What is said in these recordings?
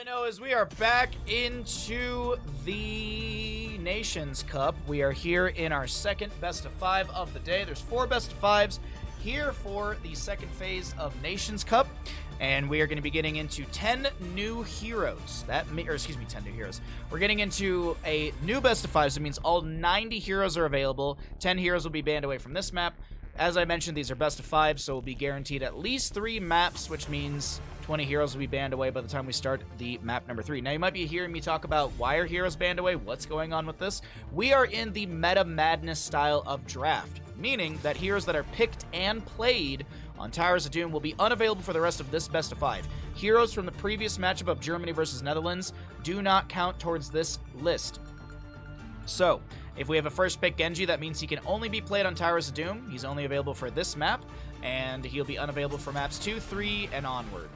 I know as we are back into the Nations Cup. We are here in our second best of 5 of the day. There's 4 best of 5s here for the second phase of Nations Cup, and we are going to be getting into 10 new heroes. 10 new heroes. We're getting into a new best of 5s. It means all 90 heroes are available. 10 heroes will be banned away from this map. As I mentioned, these are best of 5, so we'll be guaranteed at least 3 maps, which means 20 heroes will be banned away by the time we start the map number 3. Now, you might be hearing me talk about why are heroes banned away, what's going on with this. We are in the Meta Madness style of draft, meaning that heroes that are picked and played on Towers of Doom will be unavailable for the rest of this best of 5. Heroes from the previous matchup of Germany versus Netherlands do not count towards this list. So, if we have a first pick Genji, that means he can only be played on Towers of Doom. He's only available for this map, and he'll be unavailable for maps 2, 3, and onward.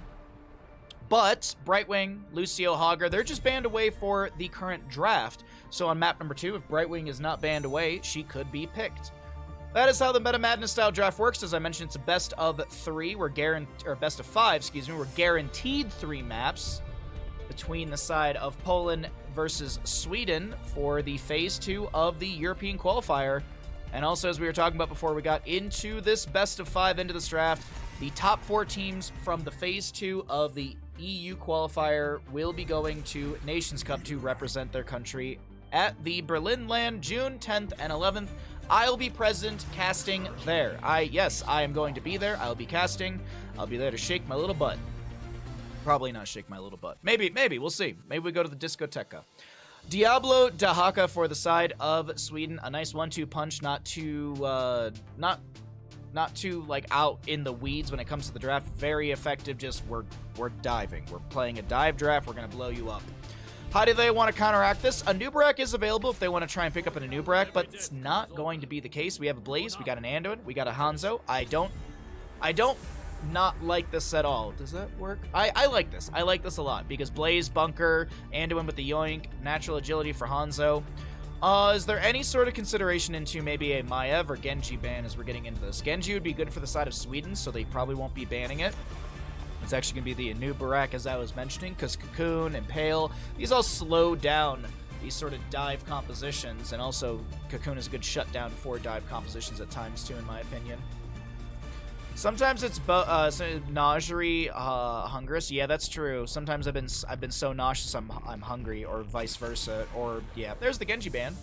But Brightwing, Lucio, Hogger, they're just banned away for the current draft. So on map number 2, if Brightwing is not banned away, she could be picked. That is how the Meta Madness style draft works. As I mentioned, it's a best of 3. Best of 5, excuse me. We're guaranteed 3 maps between the side of Poland versus Sweden for the Phase 2 of the European qualifier. And also, as we were talking about before we got into this best of 5 into this draft, the top 4 teams from the Phase 2 of the EU qualifier will be going to Nations Cup to represent their country at the Berlin LAN June 10th and 11th. I'll be present casting there. Yes, I am going to be there. I'll be casting. I'll be there to shake my little butt. Probably not shake my little butt. Maybe, we'll see. Maybe we go to the discoteca. Diablo Dahaka for the side of Sweden. A nice 1-2 punch, not too like out in the weeds when it comes to the draft. Very effective. Just we're diving. We're playing a dive draft. We're gonna blow you up. How do they want to counteract this? A Nubarak is available if they want to try and pick up a Nubarak, but it's not going to be the case. We have a Blaze, we got an Anduin, we got a Hanzo. I don't not like this at all. Does that work? I like this. I like this a lot because Blaze, Bunker, Anduin with the Yoink, natural agility for Hanzo. Is there any sort of consideration into maybe a Maiev or Genji ban as we're getting into this? Genji would be good for the side of Sweden, so they probably won't be banning it. It's actually going to be the Anu Barak, as I was mentioning, because Cocoon and Pale, these all slow down these sort of dive compositions, and also Cocoon is a good shutdown for dive compositions at times, too, in my opinion. Sometimes it's nauseary, hungrous. Yeah, that's true. Sometimes I've been so nauseous I'm hungry, or vice versa. Or yeah, there's the Genji ban.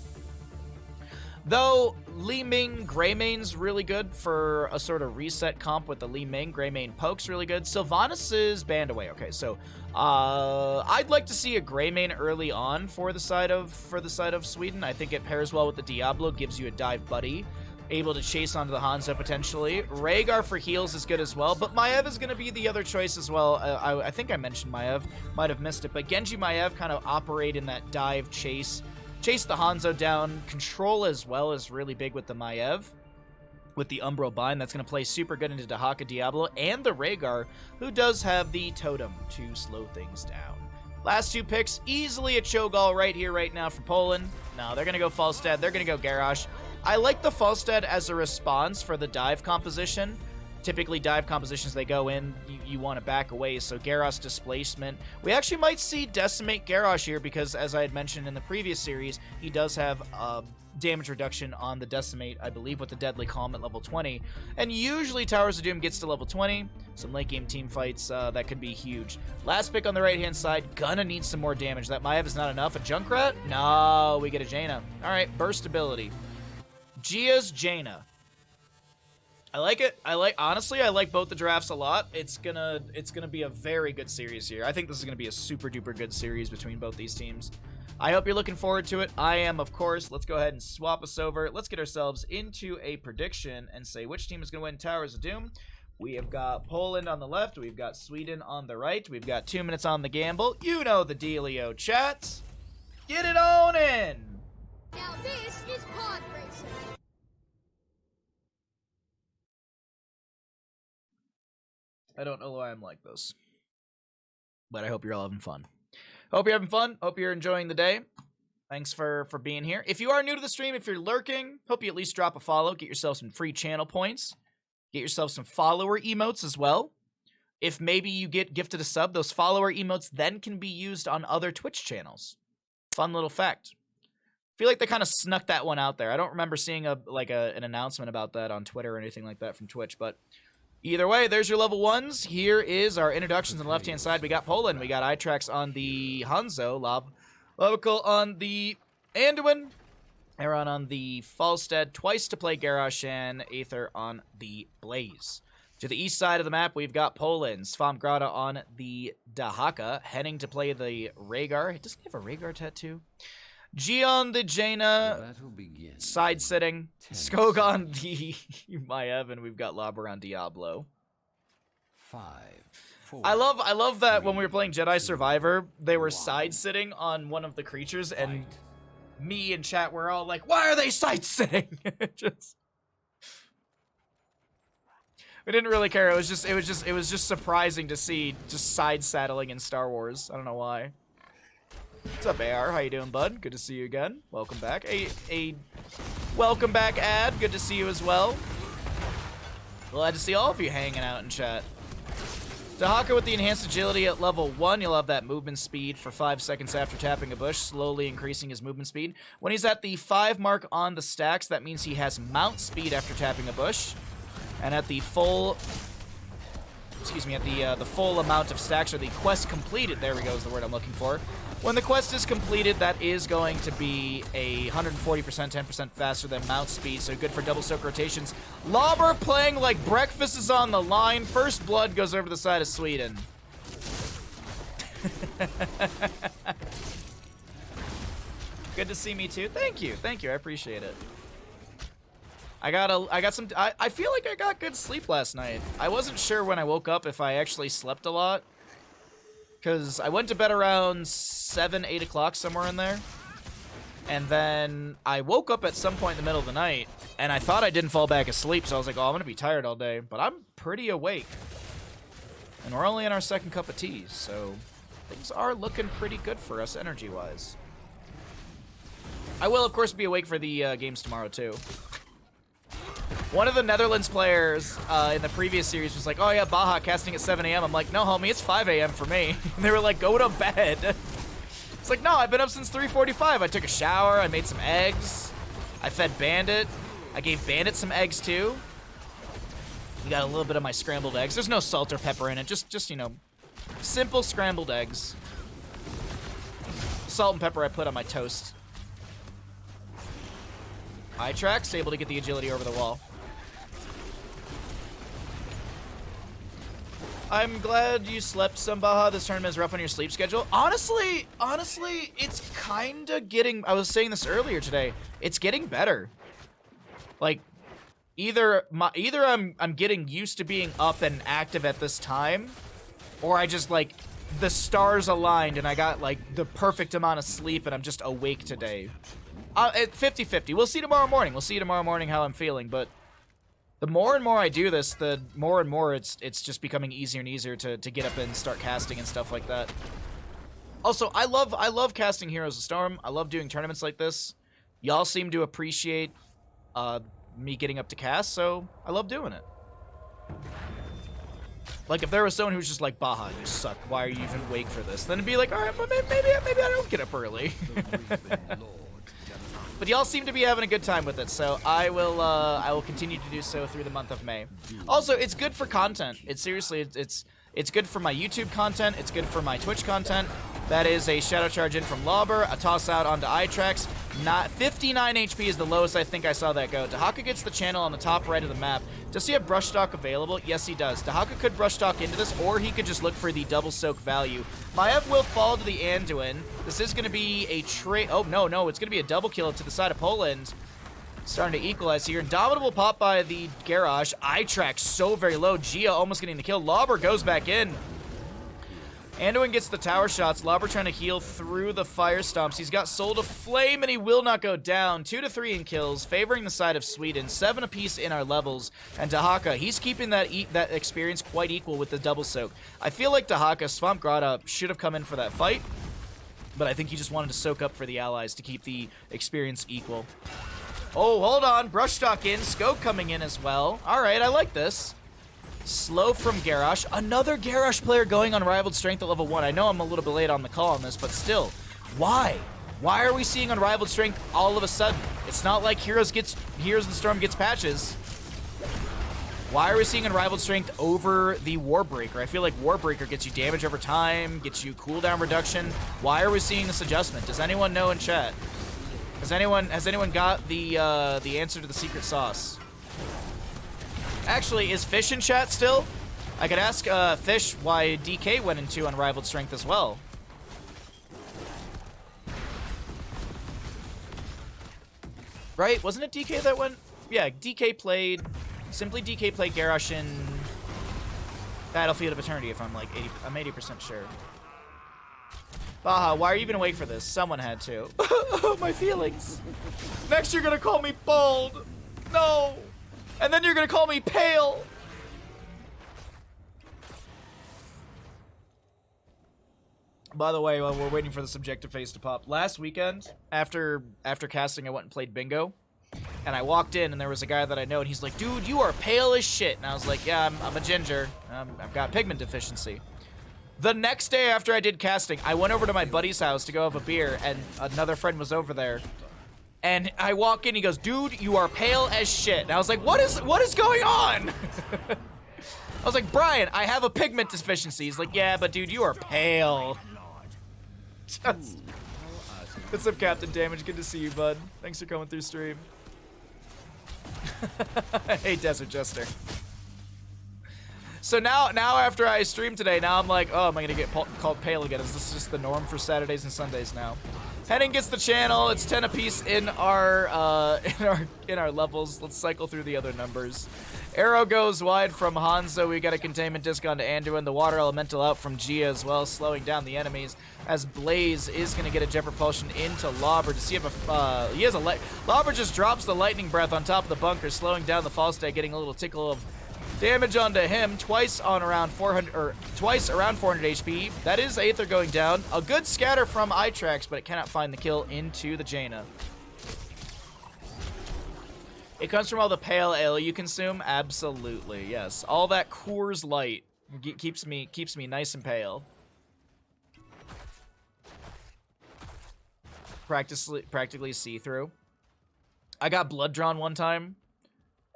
Though Li Ming Greymane's really good for a sort of reset comp with the Li Ming. Greymane Poke's really good. Sylvanas is banned away. Okay, so I'd like to see a Greymane early on for the side of Sweden. I think it pairs well with the Diablo, gives you a dive buddy. Able to chase onto the Hanzo potentially. Rhaegar for heals is good as well, but Maiev is going to be the other choice as well. I think I mentioned Maiev, might have missed it, but Genji Maiev kind of operate in that dive chase the Hanzo down. Control as well is really big with the Maiev. With the Umbral Bind, that's going to play super good into Dahaka Diablo and the Rhaegar, who does have the Totem to slow things down. Last 2 picks, easily a Cho'Gall right here, right now for Poland. No, they're going to go Falstad. They're going to go Garrosh. I like the Falstad as a response for the dive composition. Typically, dive compositions, they go in, you want to back away, so Garrosh displacement. We actually might see Decimate Garrosh here because, as I had mentioned in the previous series, he does have damage reduction on the Decimate, I believe, with the Deadly Calm at level 20. And usually, Towers of Doom gets to level 20. Some late-game team fights, that could be huge. Last pick on the right-hand side, gonna need some more damage. That Maiev is not enough. A Junkrat? No, we get a Jaina. All right, burst ability. Gia's Jaina. I like it. Honestly, I like both the drafts a lot. It's gonna be a very good series here. I think this is gonna be a super duper good series between both these teams. I hope you're looking forward to it. I am, of course. Let's go ahead and swap us over. Let's get ourselves into a prediction and say which team is gonna win Towers of Doom. We have got Poland on the left. We've got Sweden on the right. We've got 2 minutes on the gamble. You know the dealio, chat. Get it on in. Now this is pod racing. I don't know why I'm like this, but I hope you're all having fun. Hope you're having fun. Hope you're enjoying the day. Thanks for being here. If you are new to the stream, if you're lurking, hope you at least drop a follow. Get yourself some free channel points. Get yourself some follower emotes as well. if maybe you get gifted a sub, those follower emotes then can be used on other Twitch channels. Fun little fact. Feel like they kind of snuck that one out there. I don't remember seeing an announcement about that on Twitter or anything like that from Twitch, but either way, there's your level 1s. Here is our introductions on the left-hand side. We got Poland, we got Itrax on the Hanzo, Lovical on the Anduin, Aaron on the Falstead, twice to play Garrosh, and Aether on the Blaze. To the east side of the map, we've got Poland, Svamgrada on the Dahaka, heading to play the Rhaegar. Doesn't he have a Rhaegar tattoo? Gion the Jaina, side-sitting. Skog on the Maiev, and we've got Laber on Diablo. 5, 4, I love that when we were playing Jedi Survivor, they were side-sitting on one of the creatures, and me and chat were all like, why are they side-sitting? We didn't really care. It was just surprising to see just side-saddling in Star Wars. I don't know why. What's up, AR? How you doing, bud? Good to see you again. Welcome back. A welcome back ad. Good to see you as well. Glad to see all of you hanging out in chat. Dahaka with the enhanced agility at level 1. You'll have that movement speed for 5 seconds after tapping a bush, slowly increasing his movement speed. When he's at the 5 mark on the stacks, that means he has mount speed after tapping a bush. And at the full... Excuse me, at the full amount of stacks, or the quest completed, there we go is the word I'm looking for. When the quest is completed, that is going to be a 140%, 10% faster than mount speed, so good for double soak rotations. Laber playing like breakfast is on the line. First blood goes over the side of Sweden. Good to see me too. Thank you, I appreciate it. I feel like I got good sleep last night. I wasn't sure when I woke up if I actually slept a lot, because I went to bed around 7, 8 o'clock, somewhere in there. And then I woke up at some point in the middle of the night, and I thought I didn't fall back asleep, so I was like, oh, I'm going to be tired all day. But I'm pretty awake. And we're only in our second cup of tea, so things are looking pretty good for us energy-wise. I will, of course, be awake for the games tomorrow, too. One of the Netherlands players in the previous series was like, oh yeah, Baja casting at 7 a.m. I'm like, no, homie, it's 5 a.m. for me. And they were like, go to bed. It's like, no, I've been up since 3:45. I took a shower. I made some eggs. I fed Bandit. I gave Bandit some eggs, too. You got a little bit of my scrambled eggs. There's no salt or pepper in it. Just you know, simple scrambled eggs. Salt and pepper I put on my toast. Itrax, able to get the agility over the wall. I'm glad you slept some, Baja. This tournament is rough on your sleep schedule. Honestly, it's kind of getting... I was saying this earlier today. It's getting better. Like, either I'm getting used to being up and active at this time, or I just, like, the stars aligned and I got, like, the perfect amount of sleep and I'm just awake today. 50-50. We'll see tomorrow morning. We'll see tomorrow morning how I'm feeling, but the more and more I do this, the more and more it's just becoming easier and easier to get up and start casting and stuff like that. Also, I love casting Heroes of Storm. I love doing tournaments like this. Y'all seem to appreciate me getting up to cast, so I love doing it. Like, if there was someone who's just like, Baja, you suck, why are you even awake for this? Then it'd be like, alright, well, maybe I don't get up early. But y'all seem to be having a good time with it, so I will continue to do so through the month of May. Also, it's good for content. It's good for my YouTube content. It's good for my Twitch content. That is a Shadow Charge in from Lauber, a toss out onto Itrax. 59 HP is the lowest I think I saw that go. Dahaka gets the channel on the top right of the map. Does he have Brush Stock available? Yes, he does. Dahaka could Brush Stock into this, or he could just look for the double soak value. Maiev will fall to the Anduin. This is going to be a trade. Oh, no, it's going to be a double kill to the side of Poland. Starting to equalize here. Indomitable pop by the Garrosh. Itrax so very low. Gia almost getting the kill. Lauber goes back in. Anduin gets the tower shots. Lauber trying to heal through the fire stomps. He's got Soul to Flame, and he will not go down. 2 to 3 in kills, favoring the side of Sweden. 7 apiece in our levels. And Dahaka, he's keeping that experience quite equal with the double soak. I feel like Dahaka, Swamp Grotto, should have come in for that fight, but I think he just wanted to soak up for the allies to keep the experience equal. Oh, hold on. Brush Stock in. Skog coming in as well. All right, I like this. Slow from Garrosh. Another Garrosh player going Unrivaled Strength at level 1. I know I'm a little bit late on the call on this, but still. Why? Why are we seeing Unrivaled Strength all of a sudden? It's not like Heroes of the Storm gets patches. Why are we seeing Unrivaled Strength over the Warbreaker? I feel like Warbreaker gets you damage over time, gets you cooldown reduction. Why are we seeing this adjustment? Does anyone know in chat? Has anyone got the answer to the secret sauce? Actually, is Fish in chat still? I could ask Fish why DK went into Unrivaled Strength as well. Right? Wasn't it DK that went? Yeah, DK played. Simply DK played Garrosh in Battlefield of Eternity, if I'm like 80% sure. Baha, why are you even awake for this? Someone had to. My feelings. Next you're gonna call me bald. No. And then you're gonna call me pale. By the way, while we're waiting for the subjective phase to pop, last weekend, after casting, I went and played bingo. And I walked in, and there was a guy that I know, and he's like, dude, you are pale as shit. And I was like, yeah, I'm a ginger. I've got pigment deficiency. The next day after I did casting, I went over to my buddy's house to go have a beer, and another friend was over there. And I walk in, he goes, dude, you are pale as shit. And I was like, what is going on? I was like, Brian, I have a pigment deficiency. He's like, yeah, but dude, you are pale. What's up, Captain Damage? Good to see you, bud. Thanks for coming through stream. Hey, Desert Jester. So now after I stream today, now I'm like, oh, am I gonna get called pale again? Is this just the norm for Saturdays and Sundays now? Henning gets the channel. It's 10 apiece in our levels. Let's cycle through the other numbers. Arrow goes wide from Hanzo. We got a containment disc onto Anduin. The water elemental out from Gia as well, slowing down the enemies. As Blaze is going to get a jet propulsion into Lauber to see if he has a Lauber just drops the lightning breath on top of the bunker, slowing down the fall state, getting a little tickle of damage onto him. Twice around 400 HP. That is Aether going down. A good scatter from Itrax, but it cannot find the kill into the Jaina. It comes from all the pale ale you consume? Absolutely, yes. All that Coors Light keeps me nice and pale. Practically see-through. I got blood drawn one time,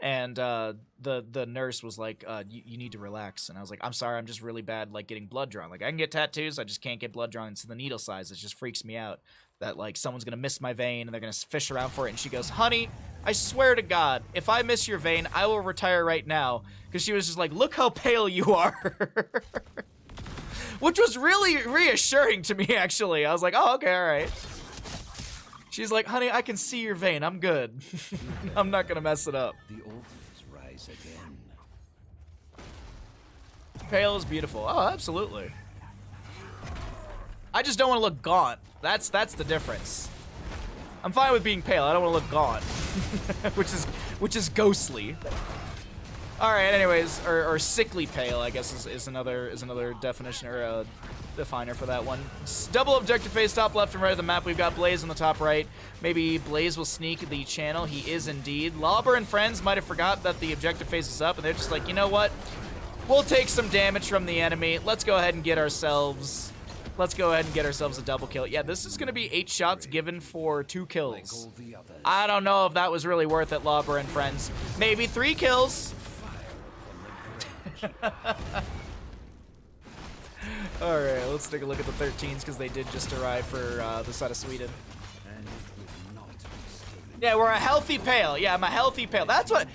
and the nurse was like, you need to relax. And I was like, I'm sorry, I'm just really bad like getting blood drawn. Like, I can get tattoos, I just can't get blood drawn. It's the needle size. It just freaks me out that like someone's gonna miss my vein and they're gonna fish around for it. And she goes, honey, I swear to God, if I miss your vein, I will retire right now. Because she was just like, look how pale you are. Which was really reassuring to me, actually. I was like, oh, okay, all right. She's like, honey, I can see your vein. I'm good. I'm not going to mess it up. The altars rise again. Pale is beautiful. Oh, absolutely. I just don't want to look gaunt. That's the difference. I'm fine with being pale. I don't want to look gaunt. which is ghostly. All right, anyways, or sickly pale, I guess is another definition or a definer for that one. Double objective phase, top left and right of the map. We've got Blaze on the top right. Maybe Blaze will sneak the channel. He is indeed. Lauber and friends might have forgot that the objective phase is up, and they're just like, you know what? We'll take some damage from the enemy. Let's go ahead and get ourselves a double kill. Yeah, this is going to be 8 shots given for 2 kills. I don't know if that was really worth it, Lauber and friends. Maybe 3 kills. Alright, let's take a look at the 13s because they did just arrive for the side of Sweden. Yeah, we're a healthy pale. Yeah, I'm a healthy pale. That's what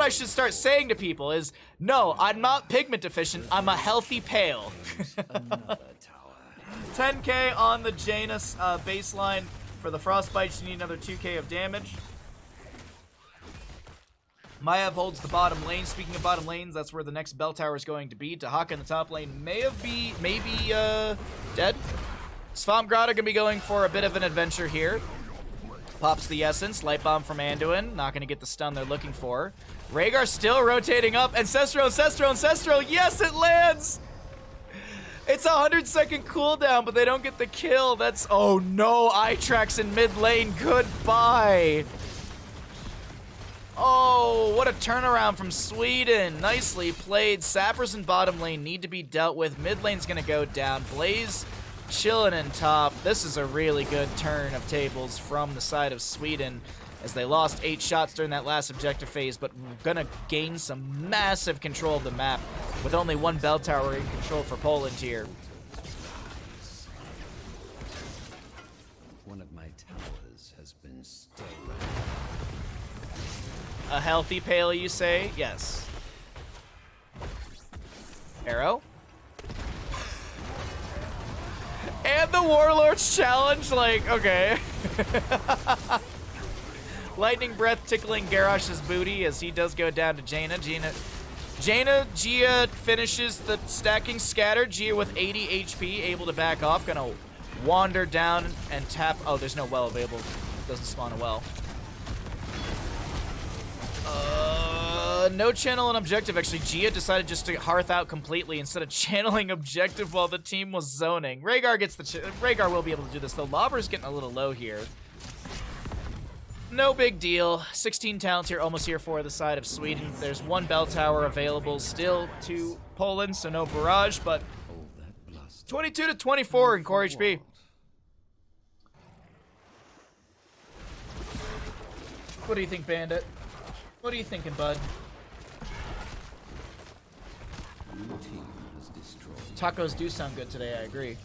I should start saying to people is, no, I'm not pigment deficient. I'm a healthy pale. 10k on the Janus baseline. For the Frostbites, you need another 2k of damage. Maev holds the bottom lane. Speaking of bottom lanes, that's where the next bell tower is going to be. Tahaka in the top lane may be dead. Svamgrad are going to be going for a bit of an adventure here. Pops the Essence. Light Bomb from Anduin. Not going to get the stun they're looking for. Rhaegar still rotating up. Ancestral. Yes, it lands! It's a 100-second cooldown, but they don't get the kill. That's... Oh, no. Itrax in mid lane. Goodbye. Oh, what a turnaround from Sweden. Nicely played. Sappers in bottom lane need to be dealt with. Mid lane's going to go down. Blaze chilling in top. This is a really good turn of tables from the side of Sweden as they lost 8 shots during that last objective phase, but going to gain some massive control of the map with only 1 bell tower in control for Poland here. One of my towers has been stolen. A healthy Pale, you say? Yes. Arrow. And the Warlord's challenge, like, okay. Lightning Breath tickling Garrosh's booty as he does go down to Jaina. Gia finishes the stacking scatter. Gia with 80 HP, able to back off. Gonna wander down and tap. Oh, there's no well available. Doesn't spawn a well. No channel and objective. Actually, Gia decided just to hearth out completely instead of channeling objective while the team was zoning. Rhaegar gets the Rhaegar will be able to do this though. Lobber's getting a little low here. No big deal. 16 talents here, almost here for the side of Sweden. There's 1 bell tower available still to Poland, so no barrage, but 22 to 24 in core HP. What do you think, Bandit? What are you thinking, bud? Tacos do sound good today, I agree.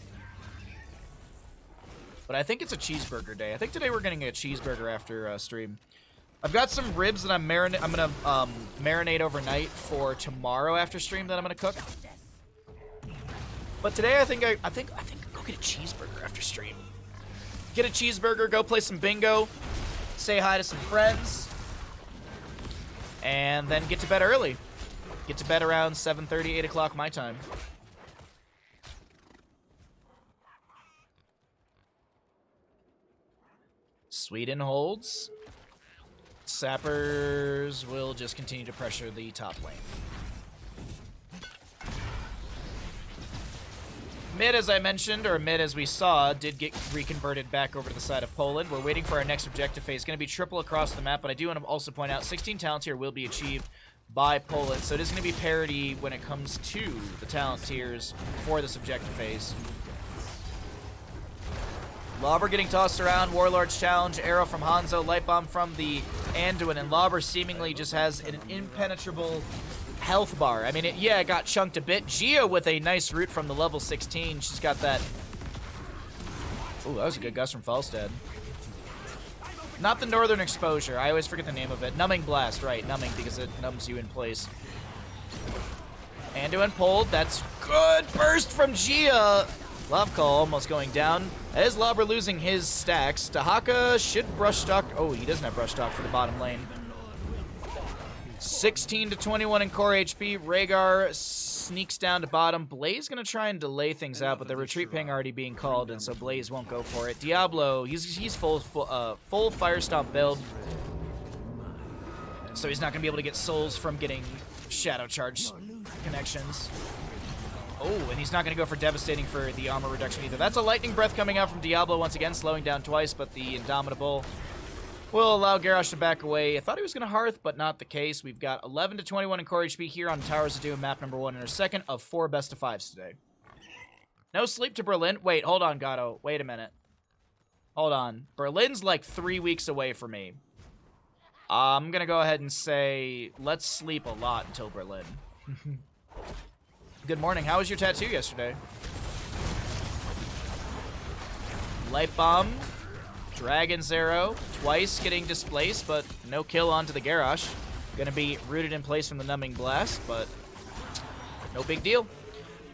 But I think it's a cheeseburger day. I think today we're getting a cheeseburger after stream. I've got some ribs that I'm gonna marinate overnight for tomorrow after stream that I'm gonna cook. But today I think go get a cheeseburger after stream. Get a cheeseburger, go play some bingo, say hi to some friends, and then get to bed early. Get to bed around 7:30, 8 o'clock my time. Sweden holds. Sappers will just continue to pressure the top lane. Mid, as I mentioned, or mid as we saw, did get reconverted back over to the side of Poland. We're waiting for our next objective phase. It's going to be triple across the map, but I do want to also point out 16 talents here will be achieved by Poland, so it is going to be parity when it comes to the talent tiers for this objective phase. Lobber getting tossed around, Warlord's challenge, arrow from Hanzo, light bomb from the Anduin, and Lobber seemingly just has an impenetrable health bar. I mean, it got chunked a bit. Gia with a nice root from the level 16. She's got that. Ooh, that was a good gust from Falstad. Not the Northern Exposure. I always forget the name of it. Numbing Blast, right. Numbing because it numbs you in place. Anduin pulled. That's good burst from Gia. Love Call almost going down. As Lobber losing his stacks. Tahaka should brush stock. Oh, he doesn't have brush stock for the bottom lane. 16 to 21 in core HP. Rhaegar sneaks down to bottom. Blaze gonna try and delay things out, but the retreat ping already being called, and so Blaze won't go for it. Diablo, he's full Fire Stomp build, so he's not gonna be able to get souls from getting Shadow Charge connections. Oh, and he's not going to go for Devastating for the armor reduction either. That's a Lightning Breath coming out from Diablo once again, slowing down twice, but the Indomitable will allow Garrosh to back away. I thought he was going to Hearth, but not the case. We've got 11 to 21 in core HP here on Towers of Doom, map number 1 in our second of 4 best of 5s today. No sleep to Berlin. Wait, hold on, Gato. Wait a minute. Hold on. Berlin's like 3 weeks away for me. I'm going to go ahead and say let's sleep a lot until Berlin. Good morning. How was your tattoo yesterday? Light Bomb, Dragon's Arrow, twice getting displaced, but no kill onto the Garrosh. Gonna be rooted in place from the Numbing Blast, but no big deal.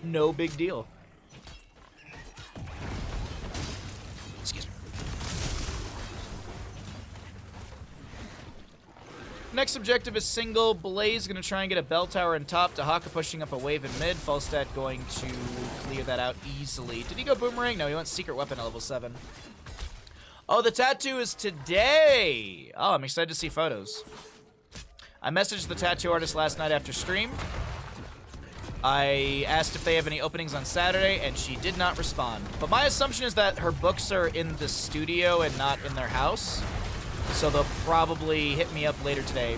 No big deal. Excuse me. Next objective is single. Blaze going to try and get a bell tower in top. Tahaka pushing up a wave in mid. Falstad going to clear that out easily. Did he go boomerang? No, he went secret weapon at level 7. Oh, the tattoo is today. Oh, I'm excited to see photos. I messaged the tattoo artist last night after stream. I asked if they have any openings on Saturday, and she did not respond. But my assumption is that her books are in the studio and not in their house. So they'll probably hit me up later today.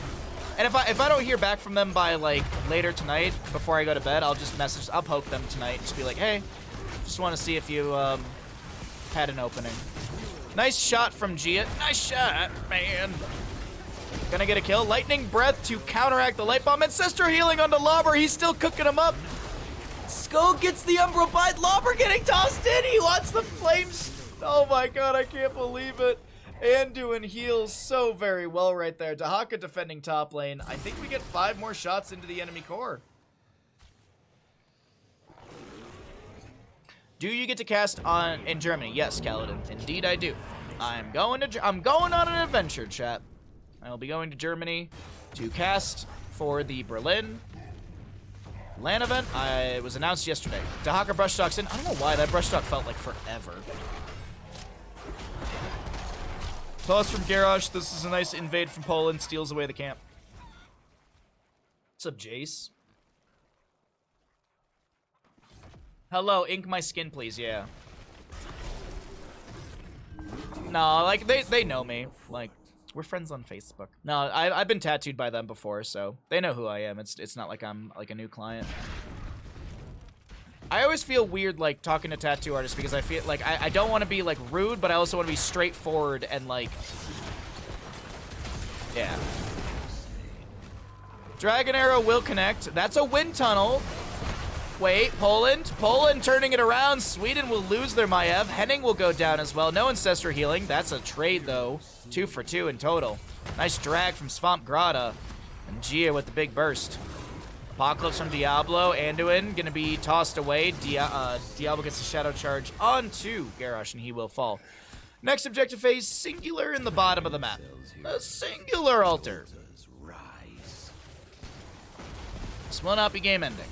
And if I don't hear back from them by like later tonight before I go to bed, I'll just message. I'll poke them tonight and just be like, hey, just want to see if you had an opening. Nice shot from Gia. Nice shot, man. Gonna get a kill. Lightning Breath to counteract the Light Bomb. Ancestor healing onto Lobber. He's still cooking him up. Skull gets the Umbral Bite. Lobber getting tossed in. He wants the flames. Oh my god, I can't believe it. Anduin heals so very well right there. Dahaka defending top lane. I think we get 5 more shots into the enemy core. Do you get to cast in Germany? Yes, Kaladin. Indeed I do. I'm going on an adventure, chat. I'll be going to Germany to cast for the Berlin LAN event. It was announced yesterday. Dahaka brush stocks in. I don't know why that brush stock felt like forever. Toss from Garrosh. This is a nice invade from Poland. Steals away the camp. What's up, Jace? Hello, ink my skin, please. Yeah. No, like, they know me. Like, we're friends on Facebook. No, I've been tattooed by them before, so they know who I am. It's not like I'm, like, a new client. I always feel weird, like, talking to tattoo artists because I feel like I don't want to be, like, rude, but I also want to be straightforward and, like... Yeah. Dragon Arrow will connect. That's a wind tunnel. Wait, Poland turning it around. Sweden will lose their Maiev. Henning will go down as well. No Ancestor healing. That's a trade, though. 2 for 2 in total. Nice drag from Swamp Grotto. And Gia with the big burst. Apocalypse from Diablo. Anduin gonna be tossed away. Diablo gets a Shadow Charge onto Garrosh, and he will fall. Next objective phase, Singular in the bottom of the map. A Singular altar. This will not be game ending.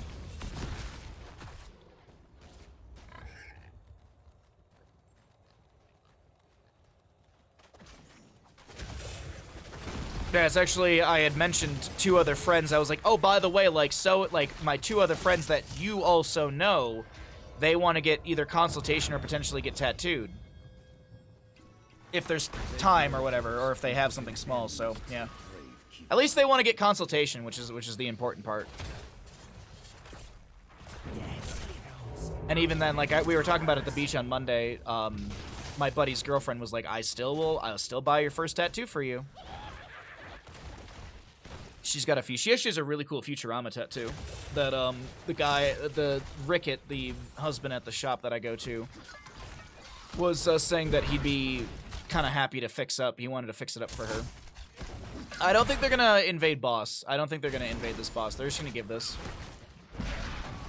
Yeah, it's actually, I had mentioned 2 other friends. I was like, oh, by the way, like, so, like, my 2 other friends that you also know, they want to get either consultation or potentially get tattooed. If there's time or whatever, or if they have something small, so, yeah. At least they want to get consultation, which is the important part. And even then, like, we were talking about it at the beach on Monday, my buddy's girlfriend was like, I'll still buy your first tattoo for you. She's got a few. She actually has a really cool Futurama tattoo that the Rickett, the husband at the shop that I go to, was saying that he'd be kind of happy to fix up. He wanted to fix it up for her. I don't think they're gonna invade boss. I don't think they're gonna invade this boss. They're just gonna give this.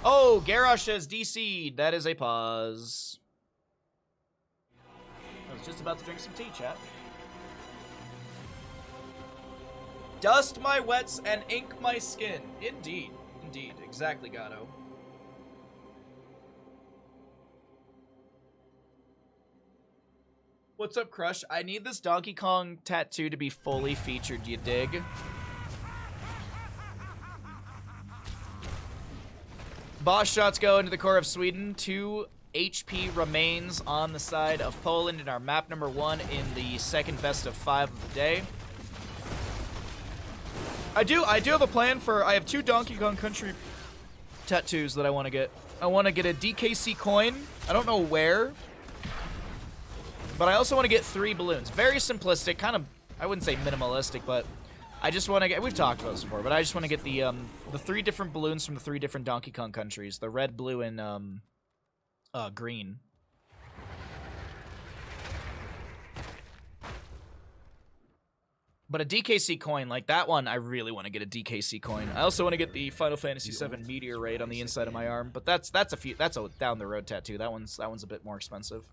Oh, Garrosh has DC'd. That is a pause. I was just about to drink some tea, chat. Dust my wets and ink my skin. Indeed. Indeed. Exactly, Gato. What's up, Crush? I need this Donkey Kong tattoo to be fully featured, you dig? Boss shots go into the core of Sweden. 2 HP remains on the side of Poland in our map number 1 in the second best of 5 of the day. I do have a plan for, I have 2 Donkey Kong Country tattoos that I want to get. I want to get a DKC coin. I don't know where. But I also want to get 3 balloons. Very simplistic, kind of, I wouldn't say minimalistic, but I just want to get, we've talked about this before, but I just want to get the 3 different balloons from the 3 different Donkey Kong countries. The red, blue, and green. But a DKC coin, like that one, I really want to get a DKC coin. I also want to get the Final Fantasy VII Meteorite on the inside of my arm, but that's a down the road tattoo. That one's a bit more expensive.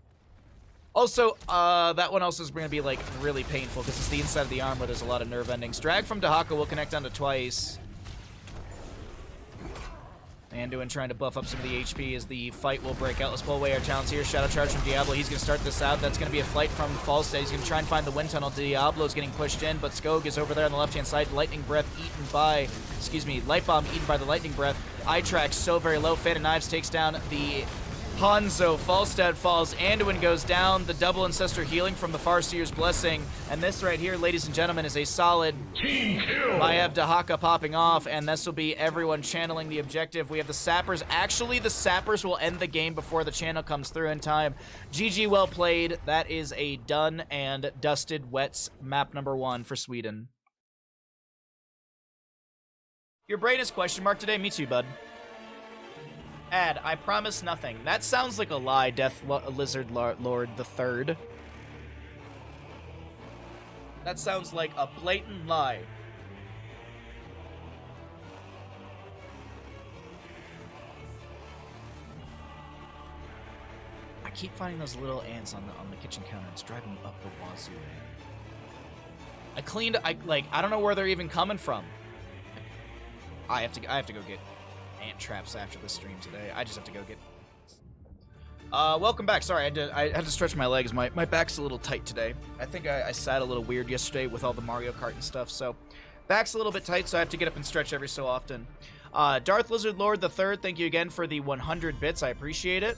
Also, that one also is going to be like really painful because it's the inside of the arm where there's a lot of nerve endings. Drag from Dahaka will connect onto twice. Anduin trying to buff up some of the HP as the fight will break out. Let's pull away our talents here. Shadow Charge from Diablo. He's going to start this out. That's going to be a flight from Falstad. He's going to try and find the wind tunnel. Diablo's getting pushed in, but Skog is over there on the left-hand side. Lightning Breath eaten by, Light Bomb eaten by the Lightning Breath. Eye track so very low. Fan of Knives takes down the Hanzo, Falstad falls, Anduin goes down, the double Ancestor healing from the Farseer's Blessing, and this right here, ladies and gentlemen, is a solid team kill. Maiev Dahaka popping off, and this will be everyone channeling the objective. We have the Sappers. Actually, the Sappers will end the game before the channel comes through in time. GG, well played. That is a done and dusted Wets map number 1 for Sweden. Your brain is question mark today? Me too, bud. Ad, I promise nothing. That sounds like a lie, Lizard Lord the Third. That sounds like a blatant lie. I keep finding those little ants on the kitchen counter. It's driving me up the wazoo, man. I don't know where they're even coming from. I have to go get ant traps after the stream today. I just have to go get... welcome back. Sorry, I had to stretch my legs. My back's a little tight today. I think I sat a little weird yesterday with all the Mario Kart and stuff, so back's a little bit tight, so I have to get up and stretch every so often. Darth Lizard Lord the Third, thank you again for the 100 bits. I appreciate it.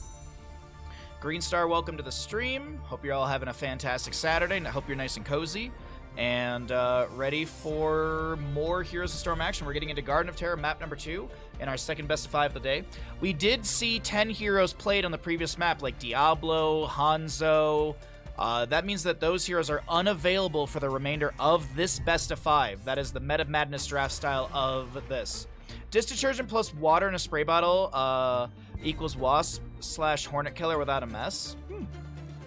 Green Star, welcome to the stream. Hope you're all having a fantastic Saturday, and I hope you're nice and cozy. And ready for more Heroes of Storm action. We're getting into Garden of Terror map number 2 in our second best of 5 of the day. We did see 10 heroes played on the previous map, like Diablo, Hanzo. That means that those heroes are unavailable for the remainder of this best of 5. That is the Meta Madness draft style of this. Disk detergent plus water in a spray bottle equals wasp / hornet killer without a mess.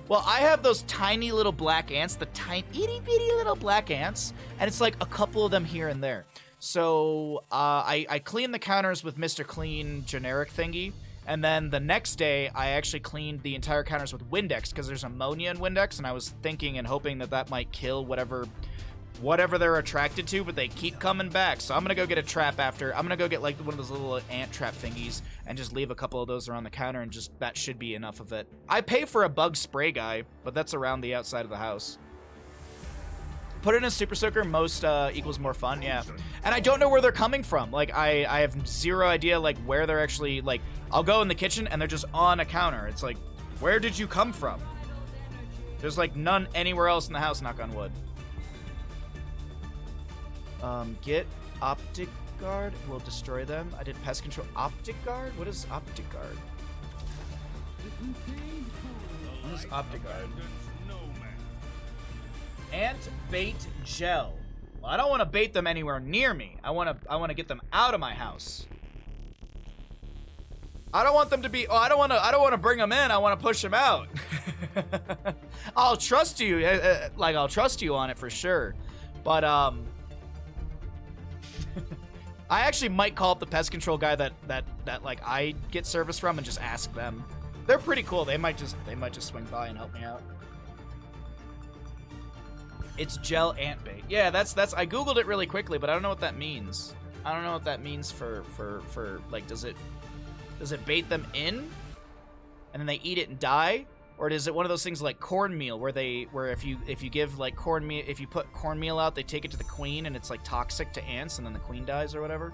Well, I have those tiny little black ants, the tiny itty bitty little black ants, and it's like a couple of them here and there. So I clean the counters with Mr. Clean generic thingy, and then the next day I actually cleaned the entire counters with Windex because there's ammonia in Windex, and I was thinking and hoping that that might kill whatever they're attracted to, but they keep coming back. So I'm gonna go get a trap after. I'm gonna go get like one of those little ant trap thingies and just leave a couple of those around the counter, and just that should be enough of it. I pay for a bug spray guy, but that's around the outside of the house. Put it in a super soaker, most equals more fun, yeah. And I don't know where they're coming from. Like I have zero idea like where they're actually, like I'll go in the kitchen and they're just on a counter. It's like, where did you come from? There's like none anywhere else in the house, knock on wood. Get Optic Guard will destroy them. I did Pest Control. Optic Guard? What is Optic Guard? What is Optic Guard? Ant Bait Gel. Well, I don't want to bait them anywhere near me. I want to get them out of my house. I don't want them to be. Oh, I don't want to bring them in. I want to push them out. I'll trust you. Like I'll trust you on it for sure. But I actually might call up the pest control guy that like I get service from and just ask them. They're pretty cool. They might just swing by and help me out. It's gel ant bait. Yeah, that's I googled it really quickly, but I don't know what that means. I don't know what that means for like does it bait them in and then they eat it and die? Or is it one of those things like cornmeal where if you give like cornmeal, if you put cornmeal out, they take it to the queen and it's like toxic to ants and then the queen dies or whatever?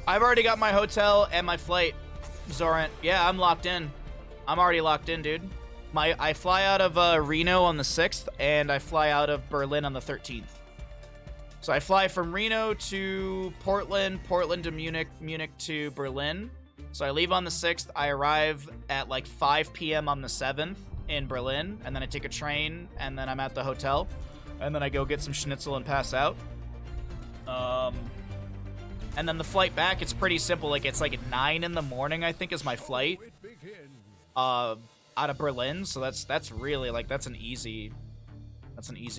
I've already got my hotel and my flight, Zorant. Yeah, I'm locked in. I'm already locked in, dude. I fly out of Reno on the 6th and I fly out of Berlin on the 13th. So I fly from Reno to Portland, Portland to Munich, Munich to Berlin. So I leave on the 6th, I arrive at like 5 p.m. on the 7th in Berlin, and then I take a train, and then I'm at the hotel, and then I go get some schnitzel and pass out. And then the flight back, it's pretty simple, like it's like at 9 in the morning, I think, is my flight out of Berlin, so that's really, like, that's an easy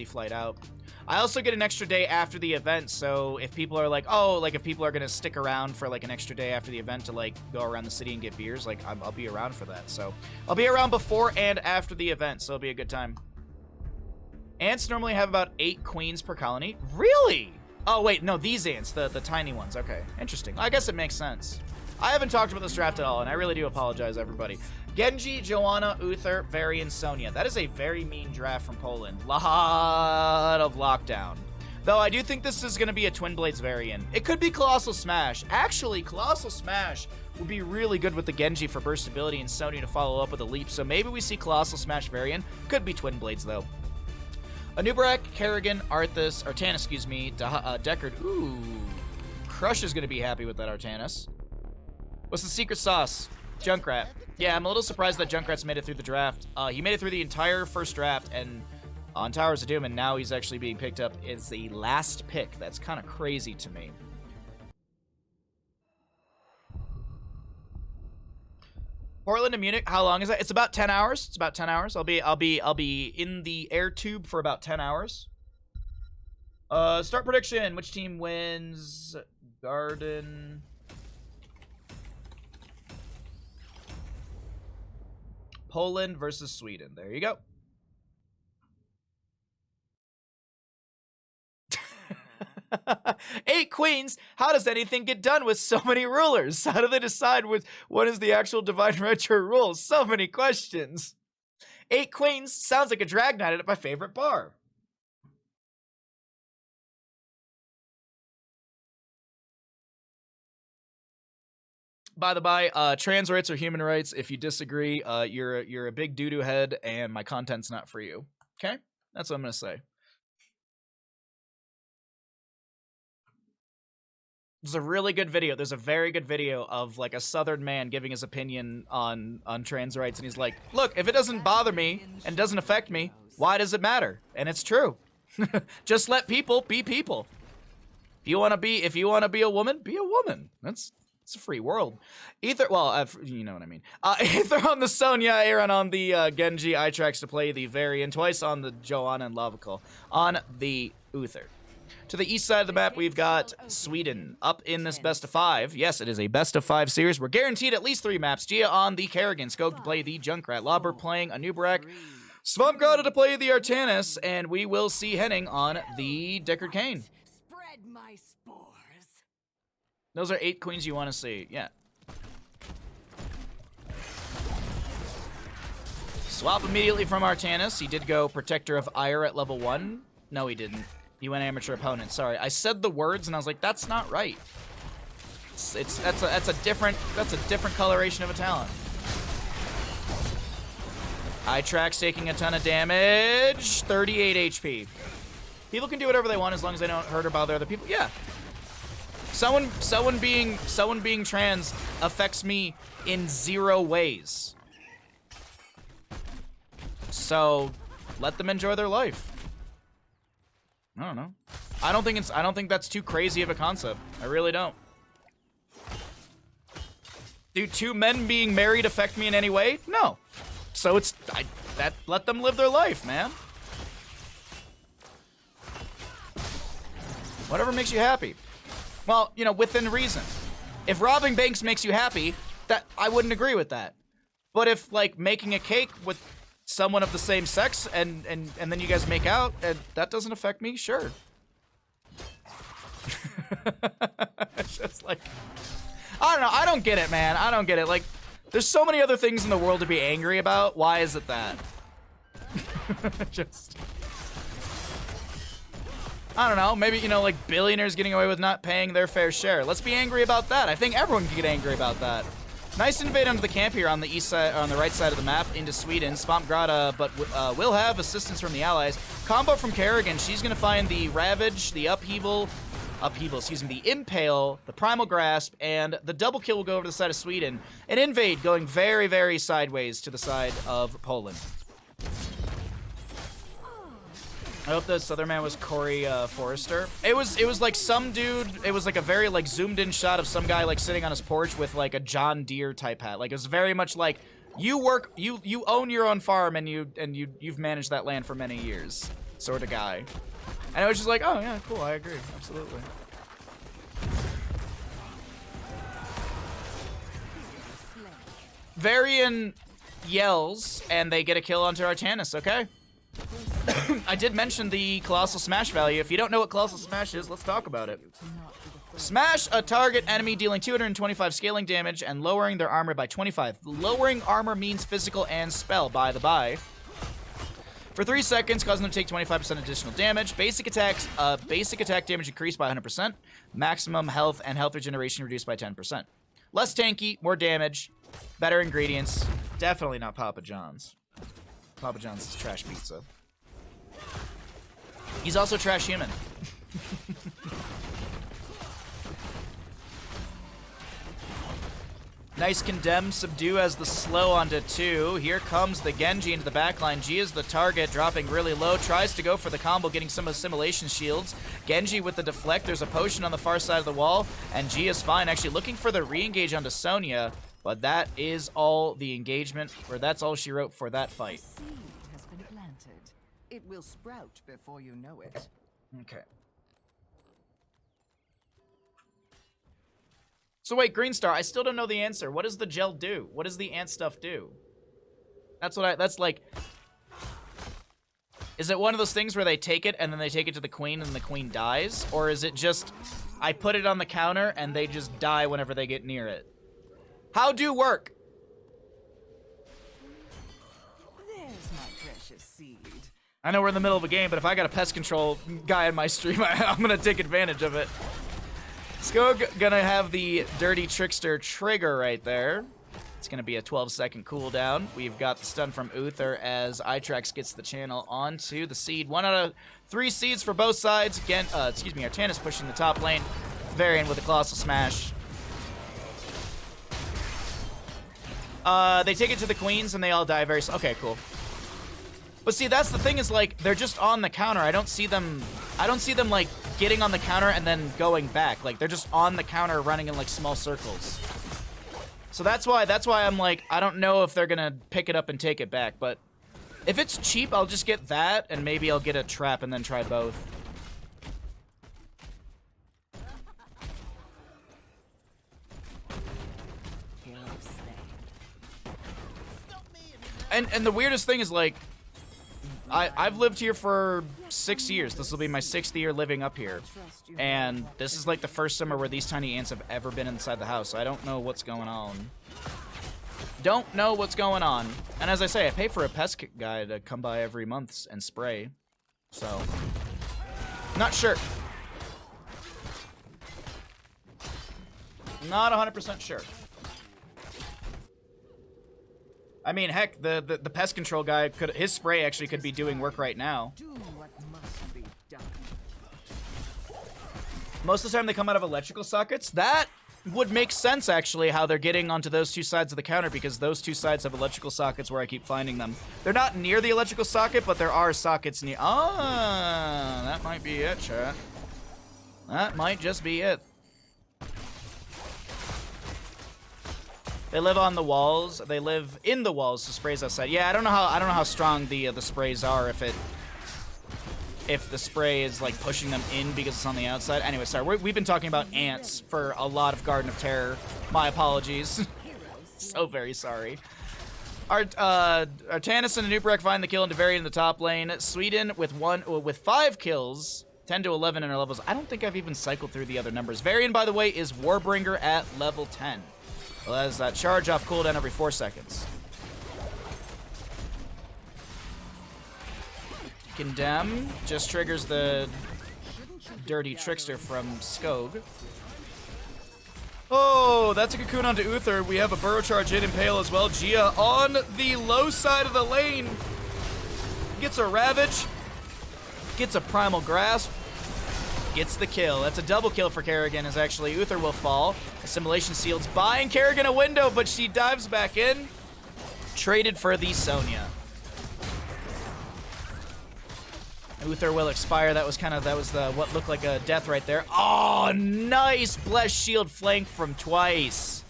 flight out. I also get an extra day after the event, so if people are like, oh, like if people are gonna stick around for like an extra day after the event to like go around the city and get beers, like I'll be around for that. So I'll be around before and after the event, so it'll be a good time. Ants normally have about 8 queens per colony. Really? Oh wait, no, these ants, the tiny ones. Okay, interesting. I guess it makes sense. I haven't talked about this draft at all, and I really do apologize, everybody. Genji, Joanna, Uther, Varian, Sonia. That is a very mean draft from Poland. Lot of lockdown. Though I do think this is going to be a Twin Blades variant. It could be Colossal Smash. Actually, Colossal Smash would be really good with the Genji for burstability and Sony to follow up with a leap. So maybe we see Colossal Smash variant. Could be Twin Blades, though. Anubarak, Kerrigan, Artanis, excuse me, Deckard. Ooh. Crush is going to be happy with that Artanis. What's the secret sauce? Junkrat. Yeah, I'm a little surprised that Junkrat's made it through the draft. He made it through the entire first draft and on Towers of Doom, and now he's actually being picked up as the last pick. That's kind of crazy to me. Portland to Munich, how long is that? It's about 10 hours. It's about 10 hours. I'll be in the air tube for about 10 hours. Start prediction. Which team wins? Garden. Poland versus Sweden. There you go. Eight queens. How does anything get done with so many rulers? How do they decide what is the actual divine retro rules? So many questions. Eight queens sounds like a drag night at my favorite bar. By the by, trans rights are human rights. If you disagree, you're a big doo-doo head, and my content's not for you. Okay, that's what I'm gonna say. There's a really good video. There's a very good video of like a Southern man giving his opinion on trans rights, and he's like, "Look, if it doesn't bother me and doesn't affect me, why does it matter?" And it's true. Just let people be people. If you want to be a woman, be a woman. It's a free world. Ether, well, you know what I mean. Ether on the Sonya, Aaron on the Genji, iTrax to play the variant, twice on the Joanna and Lavakol on the Uther. To the east side of the map, we've got Sweden up in this best of 5. Yes, it is a best of 5 series. We're guaranteed at least 3 maps. Gia on the Kerrigan, Skog to play the Junkrat, Lauber playing Anubarak, Swampgrada to play the Artanis, and we will see Henning on the Deckard Cain. Spread my spores. Those are 8 queens you want to see. Yeah. Swap immediately from Artanis. He did go Protector of Ire at level 1. No, he didn't. He went Amateur Opponent. Sorry, I said the words and I was like, that's not right. That's a different coloration of a talent. iTrax taking a ton of damage. 38 HP. People can do whatever they want as long as they don't hurt or bother other people. Yeah. Someone being trans affects me in 0 ways. So let them enjoy their life. I don't know. I don't think that's too crazy of a concept. I really don't. Do 2 men being married affect me in any way? No. So let them live their life, man. Whatever makes you happy. Well, you know, within reason. If robbing banks makes you happy, that I wouldn't agree with that. But if like making a cake with someone of the same sex and then you guys make out and that doesn't affect me, sure. It's just like, I don't know, I don't get it, man. I don't get it. Like, there's so many other things in the world to be angry about. Why is it that? Just, I don't know, maybe, you know, like billionaires getting away with not paying their fair share. Let's be angry about that. I think everyone can get angry about that. Nice invade onto the camp here on the east side, on the right side of the map into Sweden. Svampgrada, but will have assistance from the allies. Combo from Kerrigan. She's going to find the Ravage, the Upheaval, the Impale, the Primal Grasp, and the double kill will go over to the side of Sweden. An invade going very, very sideways to the side of Poland. I hope the Southern man was Corey Forrester. It was like some dude. It was like a very like zoomed in shot of some guy like sitting on his porch with like a John Deere type hat. Like it was very much like you own your own farm and you've managed that land for many years sort of guy. And I was just like, oh yeah, cool. I agree, absolutely. Varian yells and they get a kill onto Artanis. Okay. I did mention the Colossal Smash value. If you don't know what Colossal Smash is, let's talk about it. Smash a target enemy dealing 225 scaling damage and lowering their armor by 25. Lowering armor means physical and spell, by the by. For 3 seconds, causing them to take 25% additional damage. Basic attacks, basic attack damage increased by 100%. Maximum health and health regeneration reduced by 10%. Less tanky, more damage, better ingredients. Definitely not Papa John's. Papa John's is trash pizza. He's also trash human. Nice condemn, subdue as the slow onto 2. Here comes the Genji into the backline. G is the target, dropping really low. Tries to go for the combo, getting some assimilation shields. Genji with the deflect. There's a potion on the far side of the wall, and G is fine. Actually looking for the re-engage onto Sonya, but that is all the engagement, or that's all she wrote for that fight. Seed has been planted. It will sprout before you know it. Okay. So wait, Green Star, I still don't know the answer. What does the gel do? What does the ant stuff do? That's like... Is it one of those things where they take it and then they take it to the queen and the queen dies? Or is it just, I put it on the counter and they just die whenever they get near it? How do work? There's my precious seed. I know we're in the middle of a game, but if I got a pest control guy in my stream, I'm gonna take advantage of it. Skog gonna have the Dirty Trickster trigger right there. It's gonna be a 12-second cooldown. We've got the stun from Uther as Itrax gets the channel onto the seed. 1 out of 3 seeds for both sides. Again, Artanis pushing the top lane. Varian with a Colossal Smash. They take it to the queens and they all die very... Okay, cool. But see, that's the thing is, like, they're just on the counter. I don't see them, like, getting on the counter and then going back. Like, they're just on the counter running in, like, small circles. So that's why I'm like, I don't know if they're gonna pick it up and take it back. But if it's cheap, I'll just get that, and maybe I'll get a trap and then try both. And the weirdest thing is, like, I've lived here for 6 years. This will be my 6th year living up here. And this is like the first summer where these tiny ants have ever been inside the house. So I don't know what's going on. Don't know what's going on. And as I say, I pay for a pest guy to come by every month and spray. So, not sure. Not 100% sure. I mean, heck, the pest control guy his spray actually could be doing work right now. Do what must be done. Most of the time they come out of electrical sockets. That would make sense, actually, how they're getting onto those 2 sides of the counter, because those 2 sides have electrical sockets where I keep finding them. They're not near the electrical socket, but there are sockets near... Ah, that might be it, chat. That might just be it. They live on the walls. They live in the walls. The sprays outside. Yeah, I don't know how strong the sprays are. If the spray is like pushing them in because it's on the outside. Anyway, sorry. We've been talking about ants for a lot of Garden of Terror. My apologies. So very sorry. Artanis and Anuprek find the kill into Varian in the top lane. Sweden with 5 kills. 10 to 11 in our levels. I don't think I've even cycled through the other numbers. Varian, by the way, is Warbringer at level 10. Well, that is that charge off cooldown every 4 seconds. Condemn just triggers the Dirty Trickster from Skog. Oh, that's a cocoon onto Uther. We have a burrow charge in Impale as well. Gia on the low side of the lane. Gets a Ravage. Gets a Primal Grasp. Gets the kill. That's a double kill for Kerrigan, as actually Uther will fall. Assimilation Seals buying Kerrigan a window, but she dives back in. Traded for the Sonya. Uther will expire. That was the what looked like a death right there. Oh, nice Blessed Shield flank from Twice.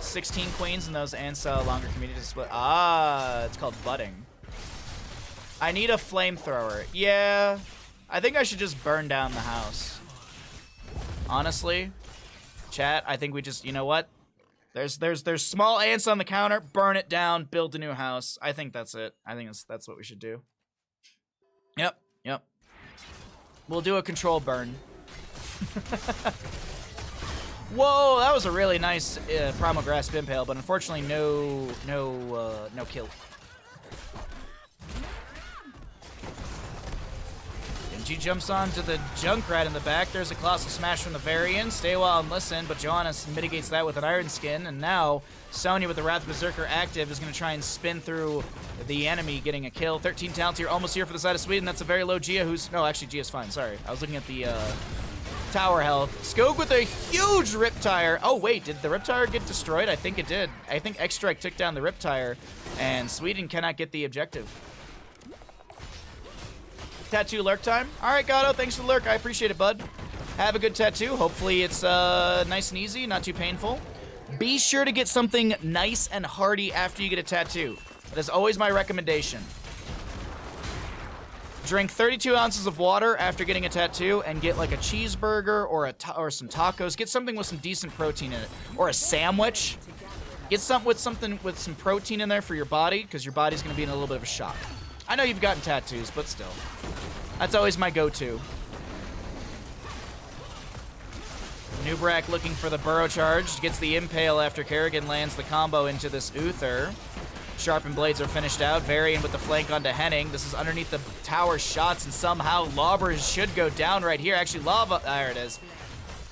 $16 queens and those ants longer community to split. Ah, it's called budding. I need a flamethrower. Yeah, I think I should just burn down the house. Honestly, chat, I think we just, you know what? There's small ants on the counter. Burn it down. Build a new house. I think that's it. I think that's what we should do. Yep. We'll do a control burn. Whoa, that was a really nice Primal Grasp Impale, but unfortunately no kill. Genji jumps onto the Junkrat in the back. There's a Colossal Smash from the Varian. Stay while and listen, but Johanna mitigates that with an Iron Skin, and now Sonya with the Wrath Berserker active is going to try and spin through the enemy, getting a kill. 13 talents here, almost here for the side of Sweden. That's a very low Gia who's... No, actually, Gia's fine. Sorry. I was looking at the tower health. Skog with a huge Riptire. Oh, wait. Did the Riptire get destroyed? I think it did. I think X-Strike took down the Riptire, and Sweden cannot get the objective. Tattoo lurk time. All right, Gato, thanks for the lurk. I appreciate it, bud. Have a good tattoo. Hopefully it's nice and easy, not too painful. Be sure to get something nice and hearty after you get a tattoo. That is always my recommendation. Drink 32 ounces of water after getting a tattoo and get like a cheeseburger or some tacos. Get something with some decent protein in it. Or a sandwich. Get something with some protein in there for your body, because your body's going to be in a little bit of a shock. I know you've gotten tattoos, but still. That's always my go-to. Nubrak looking for the burrow charge. Gets the impale after Kerrigan lands the combo into this Uther. Sharpened blades are finished out. Varian with the flank onto Henning. This is underneath the tower shots, and somehow Lauber should go down right here. Actually, Lava... There it is.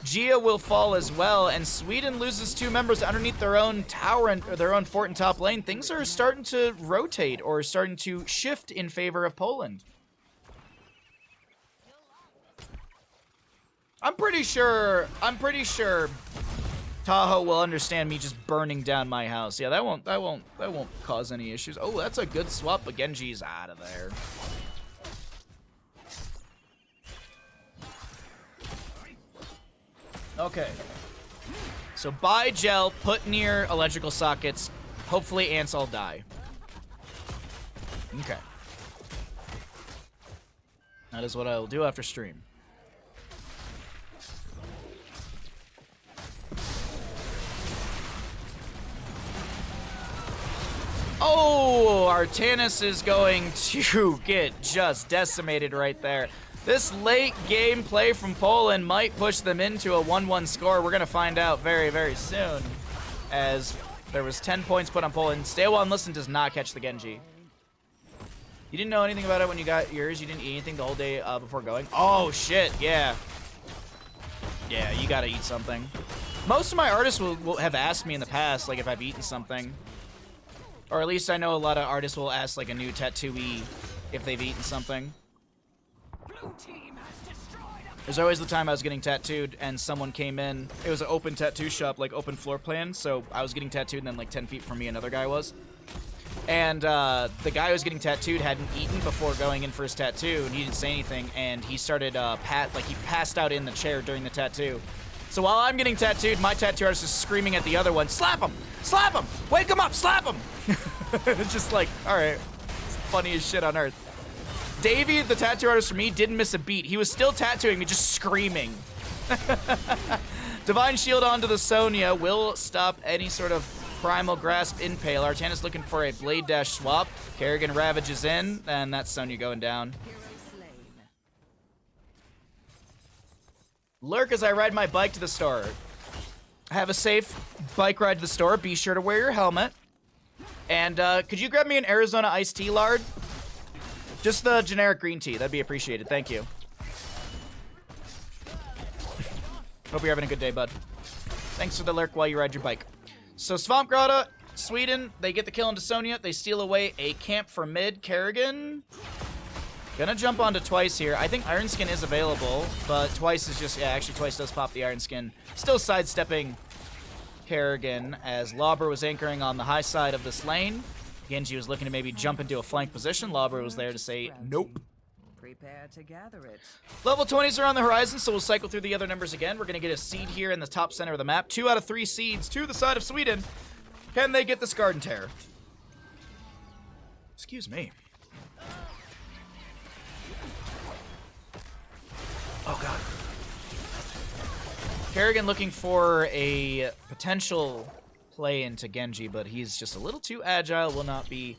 Gia will fall as well, and Sweden loses 2 members underneath their own tower and their own fort in top lane. Things are starting to rotate or starting to shift in favor of Poland. I'm pretty sure Tahoe will understand me just burning down my house. Yeah, that won't cause any issues. Oh, that's a good swap, but Genji's out of there. Okay. So buy gel, put near electrical sockets. Hopefully ants all die. Okay. That is what I will do after stream. Oh, Artanis is going to get just decimated right there. This late game play from Poland might push them into a 1-1 score. We're going to find out very, very soon, as there was 10 points put on Poland. Stay well and listen does not catch the Genji. You didn't know anything about it when you got yours? You didn't eat anything the whole day before going? Oh, shit, yeah. Yeah, you got to eat something. Most of my artists will have asked me in the past, like, if I've eaten something. Or at least I know a lot of artists will ask, like, a new tattooee if they've eaten something. There's always the time I was getting tattooed and someone came in. It was an open tattoo shop, like open floor plan. So I was getting tattooed and then like 10 feet from me another guy was. And the guy who was getting tattooed hadn't eaten before going in for his tattoo, and he didn't say anything, and he started he passed out in the chair during the tattoo. So while I'm getting tattooed, my tattoo artist is screaming at the other one, slap him! Slap him! Wake him up! Slap him! It's just like, alright. It's the funniest shit on earth. Davey, the tattoo artist for me, didn't miss a beat. He was still tattooing me, just screaming. Divine Shield onto the Sonya will stop any sort of Primal Grasp Impale. Artanis looking for a Blade Dash swap. Kerrigan ravages in, and that's Sonya going down. Lurk as I ride my bike to the store. Have a safe bike ride to the store. Be sure to wear your helmet. And could you grab me an Arizona iced tea lard? Just the generic green tea. That'd be appreciated. Thank you. Hope you're having a good day, bud. Thanks for the lurk while you ride your bike. So Swamp Grotto, Sweden, they get the kill into Sonya. They steal away a camp for mid. Kerrigan gonna jump onto Twice here. I think Iron Skin is available, but Twice is just... Yeah, actually Twice does pop the Iron Skin. Still sidestepping Kerrigan as Lauber was anchoring on the high side of this lane. Genji was looking to maybe jump into a flank position. Lauber was there to say, nope. Prepare to gather it. Level 20s are on the horizon, so we'll cycle through the other numbers again. We're going to get a seed here in the top center of the map. 2 out of 3 seeds to the side of Sweden. Can they get this Garden Tear? Excuse me. Oh, God. Kerrigan looking for a potential play into Genji, but he's just a little too agile. Will not be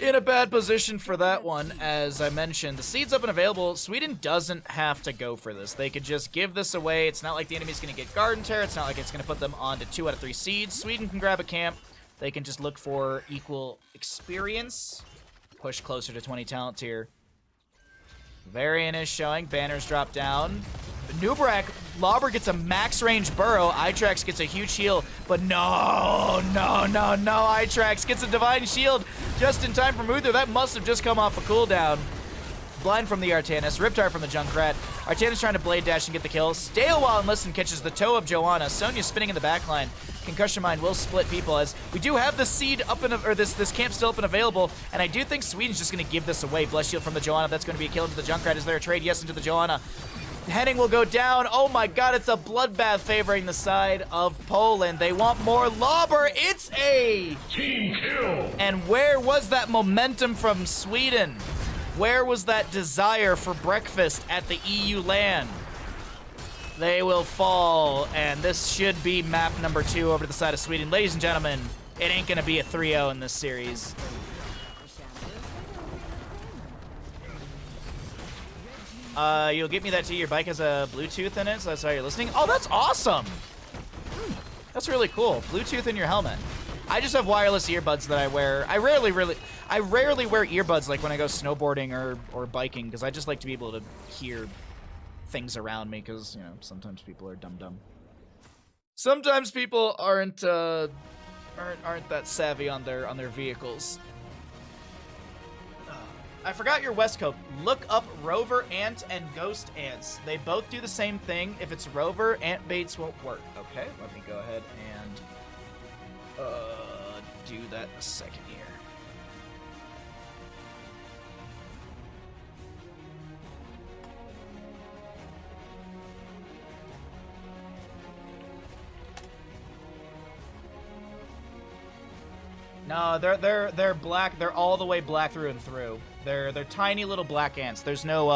in a bad position for that one. As I mentioned, the seed's up and available. Sweden doesn't have to go for this. They could just give this away. It's not like the enemy's going to get Garden Terror. It's not like it's going to put them onto 2 out of 3 seeds. Sweden can grab a camp. They can just look for equal experience. Push closer to 20 talent tier. Varian is showing. Banners drop down. Nubrak, Lauber gets a max range burrow. Itrax gets a huge heal, but no. Itrax gets a divine shield just in time for Muther. That must have just come off a cooldown. Blind from the Artanis, Riptide from the Junkrat. Artanis trying to blade dash and get the kill. Stay a while and listen catches the toe of Joanna. Sonya spinning in the backline. Concussion Mine will split people as we do have the seed up or this camp still up and available, and I do think Sweden's just going to give this away. Bless Shield from the Joanna. That's going to be a kill into the Junkrat. Is there a trade? Yes, into the Joanna. Henning will go down. Oh my god, it's a bloodbath favoring the side of Poland. They want more Lauber. It's a team kill. And where was that momentum from Sweden? Where was that desire for breakfast at the EU land? They will fall, and this should be map number 2 over to the side of Sweden. Ladies and gentlemen, it ain't gonna be a 3-0 in this series. You'll get me that too. Your bike has a Bluetooth in it, so that's why you're listening. Oh, that's awesome. That's really cool. Bluetooth in your helmet. I just have wireless earbuds that I wear. I rarely wear earbuds like when I go snowboarding or biking, because I just like to be able to hear things around me, because, you know, sometimes people are dumb. Sometimes people aren't that savvy on their vehicles. I forgot your West Coast. Look up Rover Ant and Ghost Ants. They both do the same thing. If it's Rover, Ant baits won't work. Okay, let me go ahead and do that in a second here. No, they're black. They're all the way black through and through. They're tiny little black ants. There's no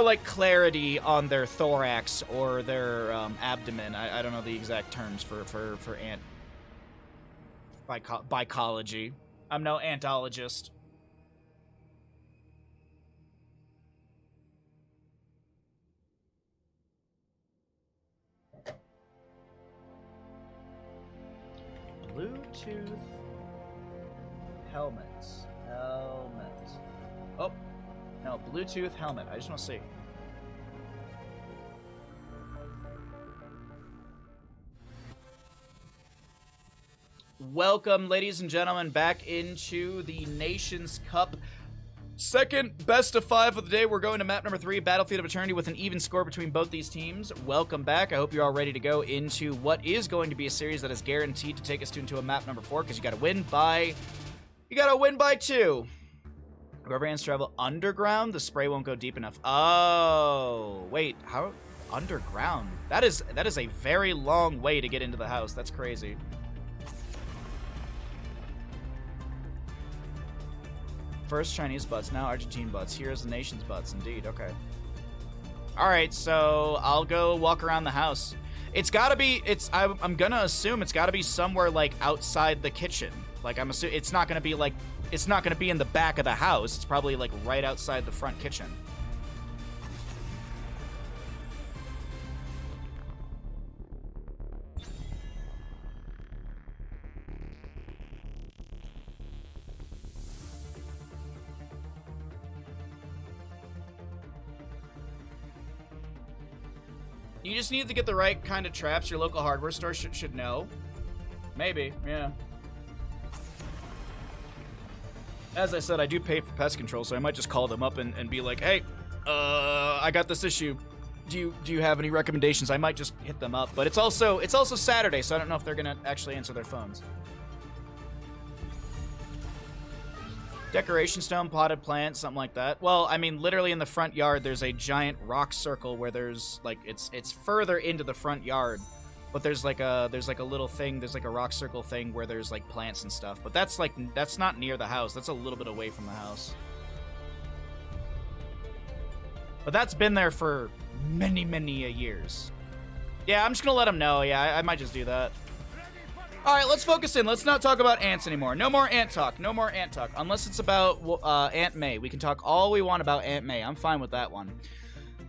like clarity on their thorax or their abdomen. I don't know the exact terms for ant bicology. I'm no antologist. Bluetooth helmet. Oh, no, Bluetooth helmet. I just want to see. Welcome, ladies and gentlemen, back into the Nations Cup. Second best of 5 of the day. We're going to map number 3, Battlefield of Eternity, with an even score between both these teams. Welcome back. I hope you're all ready to go into what is going to be a series that is guaranteed to take us into a map number 4, because you got to win by 2. Whoever ants travel underground, the spray won't go deep enough. Oh, wait, how underground? That is a very long way to get into the house. That's crazy. First Chinese butts, now Argentine butts. Here's the nation's butts, indeed. Okay. Alright, so I'll go walk around the house. It's gotta be, I'm gonna assume it's gotta be somewhere, like, outside the kitchen. Like, I'm assuming it's not gonna be, like, it's not gonna be in the back of the house. It's probably, like, right outside the front kitchen. You just need to get the right kind of traps. Your local hardware store should know. Maybe, yeah. As I said, I do pay for pest control, so I might just call them up and be like, hey, I got this issue. Do you have any recommendations? I might just hit them up. But it's also Saturday, so I don't know if they're gonna actually answer their phones. Decoration stone, potted plant, something like that. Well, I mean, literally in the front yard, there's a giant rock circle where there's, like, it's further into the front yard, but there's like a little thing, there's like a rock circle thing where there's, like, plants and stuff. But that's not near the house. That's a little bit away from the house. But that's been there for many, many years. Yeah, I'm just gonna let them know. Yeah, I might just do that. All right, let's focus in. Let's not talk about ants anymore. No more ant talk. No more ant talk. Unless it's about Aunt May. We can talk all we want about Aunt May. I'm fine with that one.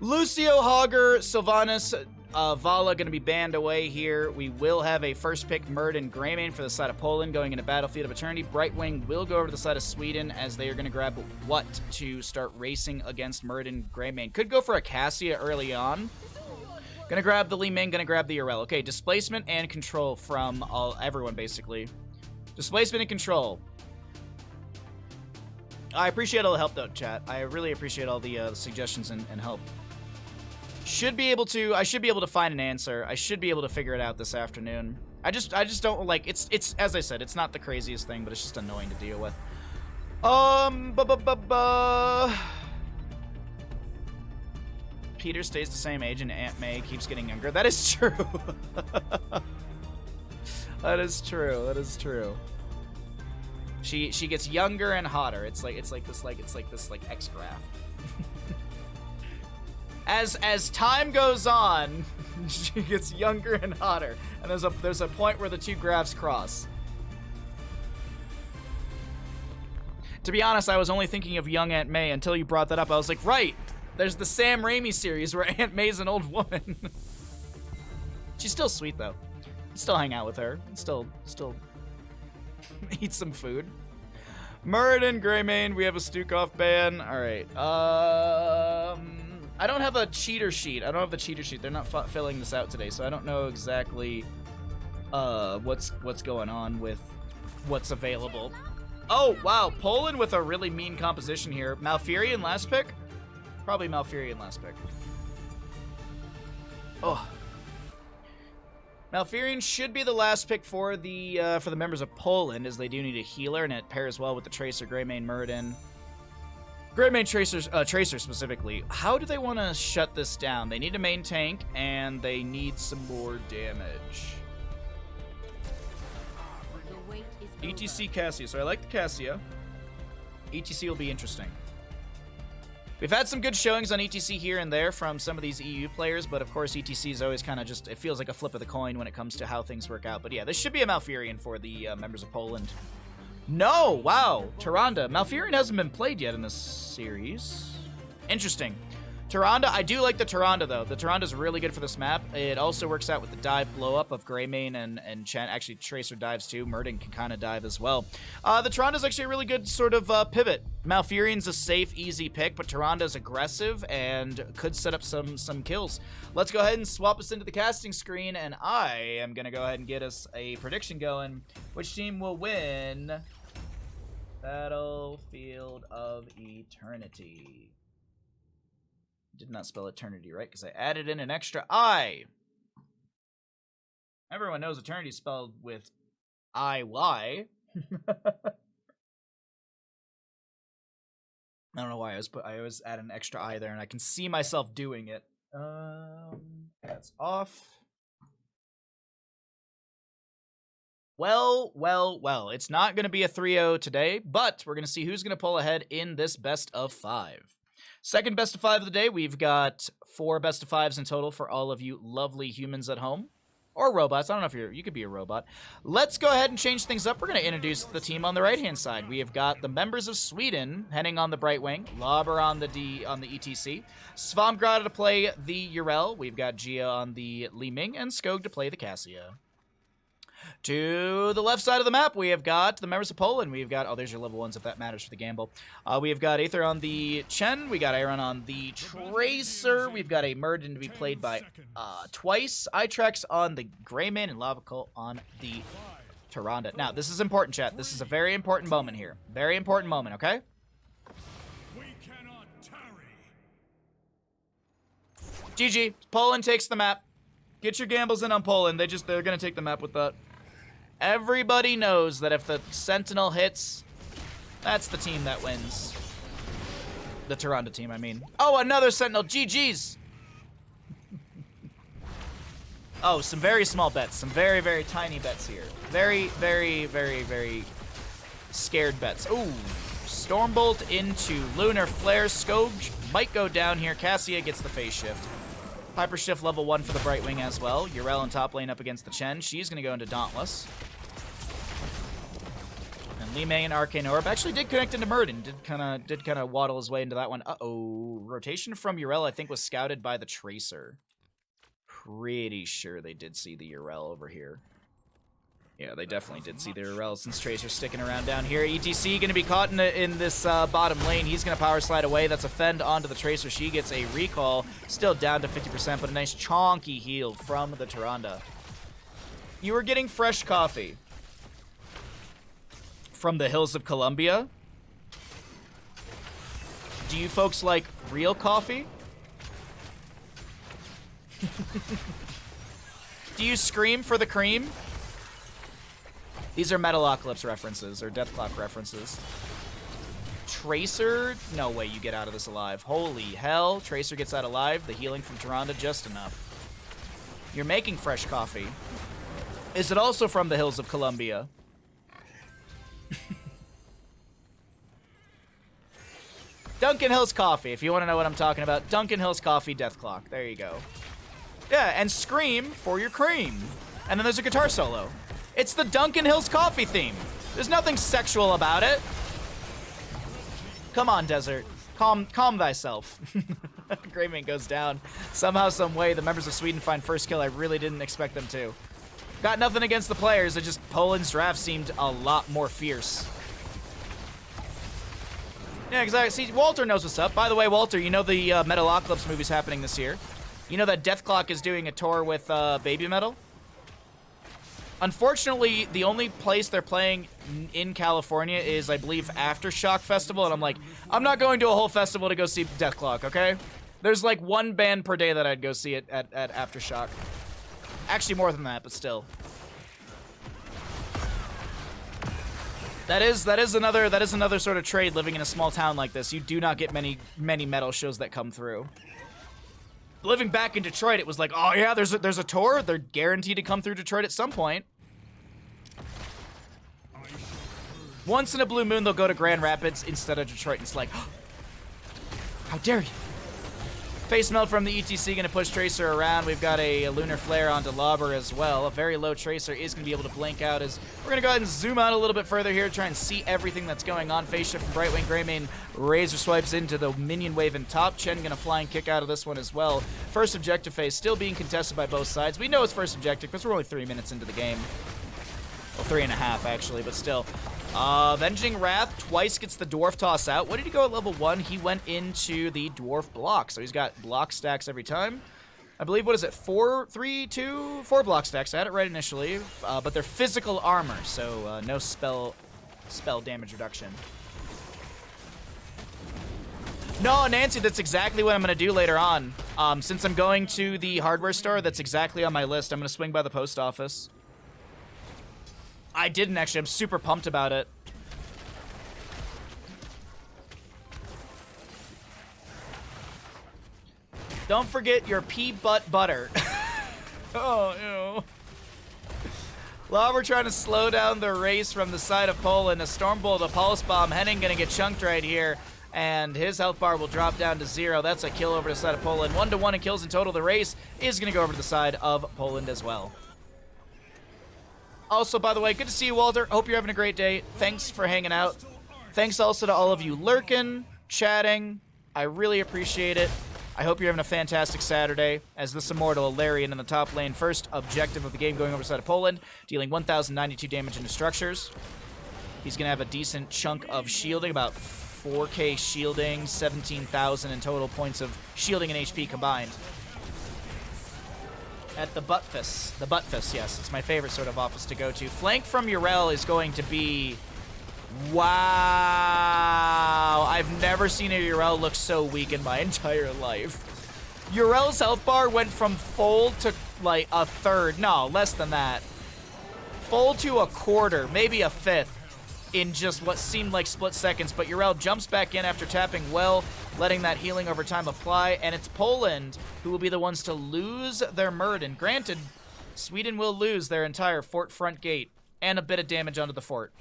Lucio, Hogger, Sylvanas, Vala going to be banned away here. We will have a first pick, Murd and Greymane for the side of Poland going into Battlefield of Eternity. Brightwing will go over to the side of Sweden as they are going to grab what to start racing against Murd and Greymane. Could go for a Cassia early on. Gonna grab the Li Ming, gonna grab the Urel. Okay, displacement and control from everyone, basically. Displacement and control. I appreciate all the help, though, chat. I really appreciate all the suggestions and help. I should be able to find an answer. I should be able to figure it out this afternoon. I just don't, like, it's, as I said, it's not the craziest thing, but it's just annoying to deal with. Peter stays the same age and Aunt May keeps getting younger. That is true. That is true. That is true. She gets younger and hotter. It's like this X graph. As time goes on, she gets younger and hotter, and there's a point where the two graphs cross. To be honest, I was only thinking of young Aunt May until you brought that up. I was like, right. There's the Sam Raimi series where Aunt May's an old woman. She's still sweet though. Still hang out with her. Still eat some food. Murd and Greymane, we have a Stukov ban. All right. I don't have a cheater sheet. I don't have the cheater sheet. They're not filling this out today, so I don't know exactly what's going on with what's available. Oh wow, Poland with a really mean composition here. Malfurion last pick. Probably Malfurion last pick. Oh. Malfurion should be the last pick for the members of Poland, as they do need a healer, and it pairs well with the Tracer, Greymane, Murden. Greymane Tracer specifically. How do they want to shut this down? They need a main tank, and they need some more damage. ETC Cassia. So I like the Cassia. ETC will be interesting. We've had some good showings on ETC here and there from some of these EU players, but of course ETC is always kind of just, it feels like a flip of the coin when it comes to how things work out. But yeah, this should be a Malfurion for the members of Poland. No! Wow! Tyrande. Malfurion hasn't been played yet in this series. Interesting. Tyrande, I do like the Tyrande though. The Tyrande is really good for this map. It also works out with the dive blow up of Greymane and Chen. Actually, Tracer dives too. Murden can kind of dive as well. The Tyrande is actually a really good sort of pivot. Malfurion's a safe, easy pick, but Tyrande is aggressive and could set up some kills. Let's go ahead and swap us into the casting screen, and I am going to go ahead and get us a prediction going. Which team will win Battlefield of Eternity? Did not spell eternity right because I added in an extra I. Everyone knows eternity is spelled with I-Y. I don't know why I always add an extra I there, and I can see myself doing it. That's off. Well. It's not going to be a 3-0 today, but we're going to see who's going to pull ahead in this best of 5. Second best of 5 of the day. We've got 4 best of 5s in total for all of you lovely humans at home. Or robots. I don't know if you could be a robot. Let's go ahead and change things up. We're going to introduce the team on the right-hand side. We have got the members of Sweden heading on the Brightwing, Lauber on the ETC, Svamgrad to play the Urel. We've got Gia on the Li Ming, and Skog to play the Cassia. To the left side of the map, we have got the members of Poland. We've got, oh, there's your level 1s if that matters for the gamble. We have got Aether on the Chen. We got Aaron on the Tracer. We've got a Murden to be played by twice. Itrex on the Greymane and Lavacolt on the Tyrande. Now, this is important, chat. This is a very important moment here. Very important moment, okay? We cannot tarry. GG. Poland takes the map. Get your gambles in on Poland. They're going to take the map with that. Everybody knows that if the Sentinel hits, that's the team that wins. The Tyrande team, I mean. Oh, another Sentinel. GG's. Oh, some very small bets. Some very, very tiny bets here. Very, very, very, very scared bets. Ooh. Stormbolt into Lunar Flare. Skog might go down here. Cassia gets the phase shift. Hyper Shift level 1 for the Brightwing as well. Urel in top lane up against the Chen. She's going to go into Dauntless. Lee May and Arcane Orb actually did connect into Murden. Did kind of waddle his way into that one. Rotation from Yrel I think was scouted by the Tracer. Pretty sure they did see the Yrel over here. Yeah, they definitely did see the Yrel since Tracer's sticking around down here. ETC going to be caught in this bottom lane. He's going to power slide away. That's a fend onto the Tracer. She gets a recall. Still down to 50%, but a nice chonky heal from the Tyrande. You were getting fresh coffee from the hills of Columbia. Do you folks like real coffee? Do you scream for the cream? These are Metalocalypse references, or Deathclock references. Tracer? No way you get out of this alive. Holy hell. Tracer gets out alive. The healing from Tyrande, just enough. You're making fresh coffee. Is it also from the hills of Columbia? Duncan Hills Coffee, if you want to know what I'm talking about. Duncan Hills Coffee Deathclock. There you go. Yeah, and scream for your cream. And then there's a guitar solo. It's the Duncan Hills Coffee theme. There's nothing sexual about it. Come on, Desert. Calm thyself. Greymane goes down. Somehow, some way, the members of Sweden find first kill. I really didn't expect them to. Got nothing against the players. It just Poland's draft seemed a lot more fierce. Yeah, exactly. See, Walter knows what's up. By the way, Walter, you know the Metalocalypse movie's happening this year. You know that Deathclock is doing a tour with Baby Metal? Unfortunately, the only place they're playing in California is, I believe, Aftershock Festival, and I'm like, I'm not going to a whole festival to go see Deathclock, okay? There's like one band per day that I'd go see at Aftershock. Actually, more than that, but still. That is another sort of trade living in a small town like this. You do not get many metal shows that come through. Living back in Detroit, it was like, oh yeah, there's a tour. They're guaranteed to come through Detroit at some point. Once in a blue moon, they'll go to Grand Rapids instead of Detroit, and it's like, oh, how dare you? Face melt from the ETC, gonna push Tracer around. We've got a Lunar Flare onto Lobber as well. A very low Tracer is gonna be able to blink out as we're gonna go ahead and zoom out a little bit further here, try and see everything that's going on. Face shift from Brightwing. Greymane razor swipes into the minion wave in top. Chen gonna flying kick out of this one as well. First objective phase still being contested by both sides. We know it's first objective because we're only 3 minutes into the game. Well, 3.5 actually, but still. Avenging Wrath twice gets the Dwarf Toss out. What did he go at level 1? He went into the Dwarf Block. So he's got block stacks every time. I believe, what is it? 4 block stacks. I had it right initially. But they're physical armor, so no spell damage reduction. No, Nancy, that's exactly what I'm going to do later on. Since I'm going to the hardware store, that's exactly on my list. I'm going to swing by the post office. I didn't actually. I'm super pumped about it. Don't forget your pea butt butter. Oh, ew. Lobber trying to slow down the race from the side of Poland. A Stormbolt, a Pulse Bomb. Henning gonna get chunked right here. And his health bar will drop down to 0. That's a kill over to the side of Poland. 1-1 in kills in total. The race is gonna go over to the side of Poland as well. Also, by the way, good to see you, Walter. Hope you're having a great day. Thanks for hanging out. Thanks also to all of you lurking, chatting. I really appreciate it. I hope you're having a fantastic Saturday. As this Immortal Larian in the top lane, first objective of the game going over the side of Poland, dealing 1,092 damage into structures. He's going to have a decent chunk of shielding, about 4k shielding, 17,000 in total points of shielding and HP combined. At the Buttfist. The Buttfist, yes. It's my favorite sort of office to go to. Flank from Yrel is going to be... Wow. I've never seen a Yrel look so weak in my entire life. Yrel's health bar went from full to, like, a third. No, less than that. Full to a quarter, maybe a fifth, in just what seemed like split seconds. But Yrel jumps back in after tapping well, letting that healing over time apply, and it's Poland who will be the ones to lose their Murden. Granted, Sweden will lose their entire fort front gate and a bit of damage onto the fort.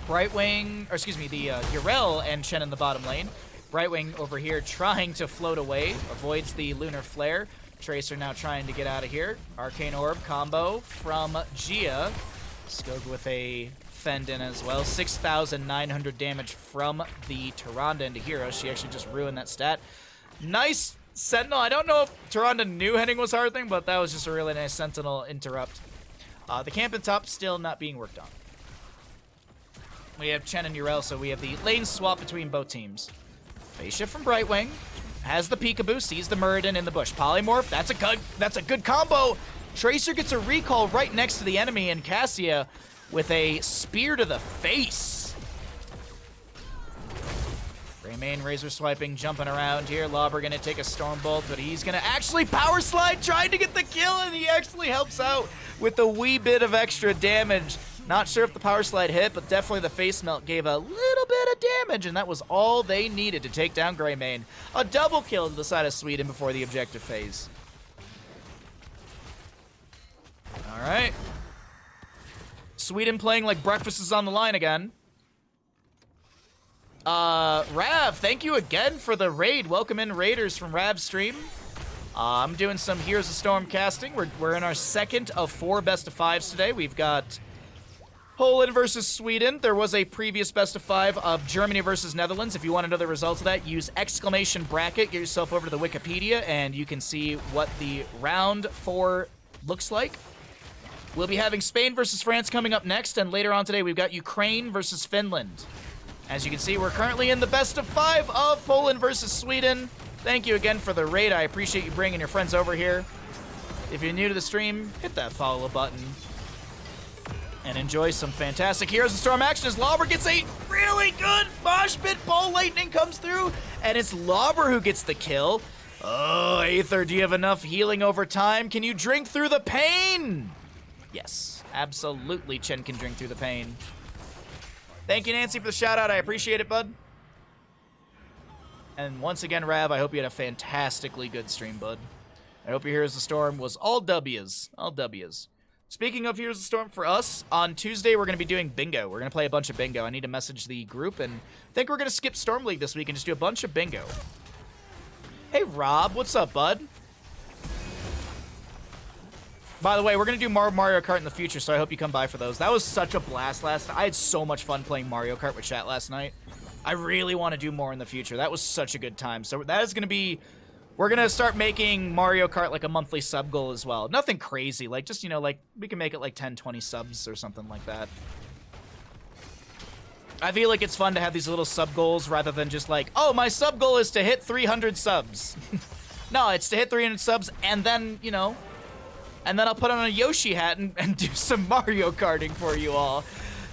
Brightwing, or excuse me, the Yrel and Chen in the bottom lane. Brightwing over here trying to float away, avoids the Lunar Flare. Tracer now trying to get out of here. Arcane Orb combo from Gia. Skog with a fend in as well. 6,900 damage from the Tyrande into hero. She actually just ruined that stat. Nice Sentinel. I don't know if Tyrande knew Henning was hard thing, but that was just a really nice Sentinel interrupt. The camp and top still not being worked on. We have Chen and Yrel, so we have the lane swap between both teams. Phase shift from Brightwing. Has the peekaboo, sees the Muradin in the bush. Polymorph, that's a good combo. Tracer gets a recall right next to the enemy, and Cassia with a spear to the face. Greymane Razor swiping, jumping around here. Lauber gonna take a Stormbolt, but he's gonna actually power slide, trying to get the kill, and he actually helps out with a wee bit of extra damage. Not sure if the power slide hit, but definitely the face melt gave a little bit of damage, and that was all they needed to take down Greymane. A double kill to the side of Sweden before the objective phase. All right. Sweden playing like breakfast is on the line again. Rav, thank you again for the raid. Welcome in, Raiders, from Rav's stream. I'm doing some Heroes of Storm casting. We're in our second of 4 best of 5s today. We've got Poland versus Sweden. There was a previous best of 5 of Germany versus Netherlands. If you want to know the results of that, use exclamation bracket, get yourself over to the Wikipedia, and you can see what the round 4 looks like. We'll be having Spain versus France coming up next, and later on today we've got Ukraine versus Finland. As you can see, we're currently in the best of 5 of Poland versus Sweden. Thank you again for the raid. I appreciate you bringing your friends over here. If you're new to the stream, hit that follow button and enjoy some fantastic Heroes of Storm action as Lauber gets a really good mosh pit. Ball lightning comes through, and it's Lauber who gets the kill. Oh, Aether, do you have enough healing over time? Can you drink through the pain? Yes, absolutely Chen can drink through the pain. Thank you, Nancy, for the shout-out. I appreciate it, bud. And once again, Rav, I hope you had a fantastically good stream, bud. I hope your Heroes of Storm was all W's. All W's. Speaking of Heroes of Storm, for us, on Tuesday, we're going to be doing bingo. We're going to play a bunch of bingo. I need to message the group, and I think we're going to skip Storm League this week and just do a bunch of bingo. Hey, Rob. What's up, bud? By the way, we're going to do more Mario Kart in the future, so I hope you come by for those. That was such a blast last night. I had so much fun playing Mario Kart with chat last night. I really want to do more in the future. That was such a good time. So that is going to be... We're going to start making Mario Kart like a monthly sub goal as well. Nothing crazy. Like, just, you know, like, we can make it like 10, 20 subs or something like that. I feel like it's fun to have these little sub goals rather than just like, oh, my sub goal is to hit 300 subs. No, it's to hit 300 subs and then, you know... And then I'll put on a Yoshi hat and do some Mario Karting for you all.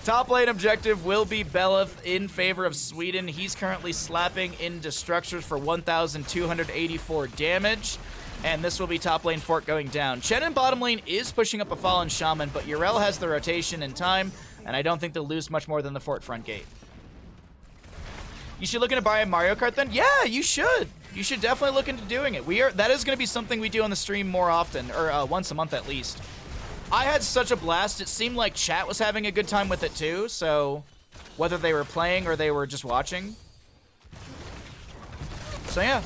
Top lane objective will be Beleth in favor of Sweden. He's currently slapping into structures for 1,284 damage. And this will be top lane fort going down. Chen in bottom lane is pushing up a Fallen Shaman, but Yrel has the rotation and time, and I don't think they'll lose much more than the fort front gate. You should look into buying Mario Kart then? Yeah, you should. You should definitely look into doing it. That is going to be something we do on the stream more often, or once a month at least. I had such a blast. It seemed like chat was having a good time with it too, so whether they were playing or they were just watching. So yeah.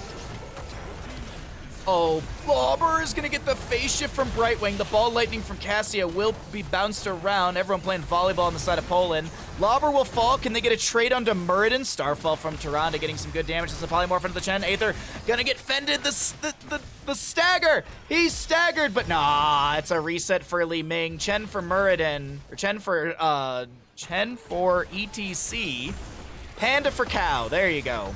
Oh, Lauber is going to get the phase shift from Brightwing. The ball lightning from Cassia will be bounced around. Everyone playing volleyball on the side of Poland. Lauber will fall. Can they get a trade onto Muradin? Starfall from Tyrande getting some good damage. It's a polymorph into the Chen. Aether gonna get fended. The stagger. He's staggered, but nah, it's a reset for Li Ming. Chen for Muradin. Or Chen for ETC. Panda for Cow. There you go.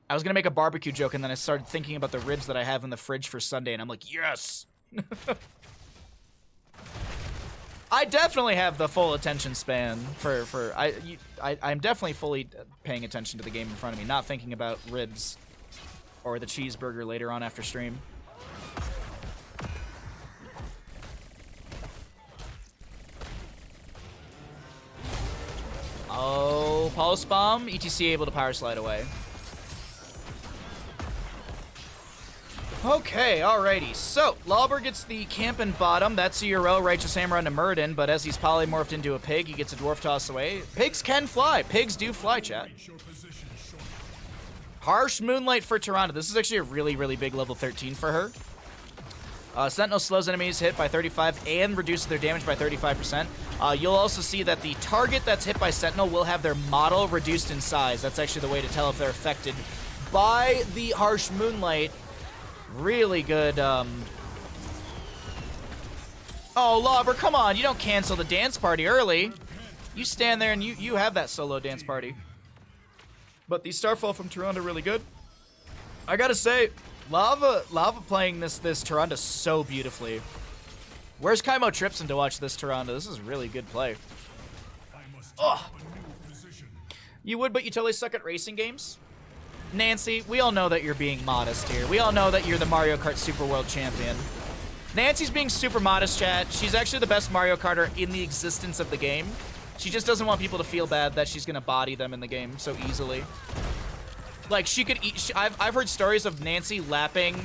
I was going to make a barbecue joke, and then I started thinking about the ribs that I have in the fridge for Sunday, and I'm like, yes! I definitely have the full attention span I'm definitely fully paying attention to the game in front of me, not thinking about ribs or the cheeseburger later on after stream. Oh, Pulse Bomb, ETC able to power slide away. Okay, alrighty. So, Lauber gets the camp and bottom. That's a Yrel, Righteous Hammer onto Muradin, but as he's polymorphed into a pig, he gets a dwarf toss away. Pigs can fly. Pigs do fly, chat. Harsh Moonlight for Tyrande. This is actually a really, really big level 13 for her. Sentinel slows enemies hit by 35 and reduces their damage by 35%. You'll also see that the target that's hit by Sentinel will have their model reduced in size. That's actually the way to tell if they're affected by the harsh moonlight. Really good. Oh, Lobber, come on. You don't cancel the dance party early. You stand there and you have that solo dance party. But the Starfall from Tyrande are really good. I gotta say, Lava playing this Tyrande so beautifully. Where's Kaimo Tripson to watch this Tyrande? This is really good play. Oh. You would, but you totally suck at racing games? Nancy, we all know that you're being modest here. We all know that you're the Mario Kart Super World Champion. Nancy's being super modest, chat. She's actually the best Mario Karter in the existence of the game. She just doesn't want people to feel bad that she's gonna body them in the game so easily. Like, she could eat. I've heard stories of Nancy lapping,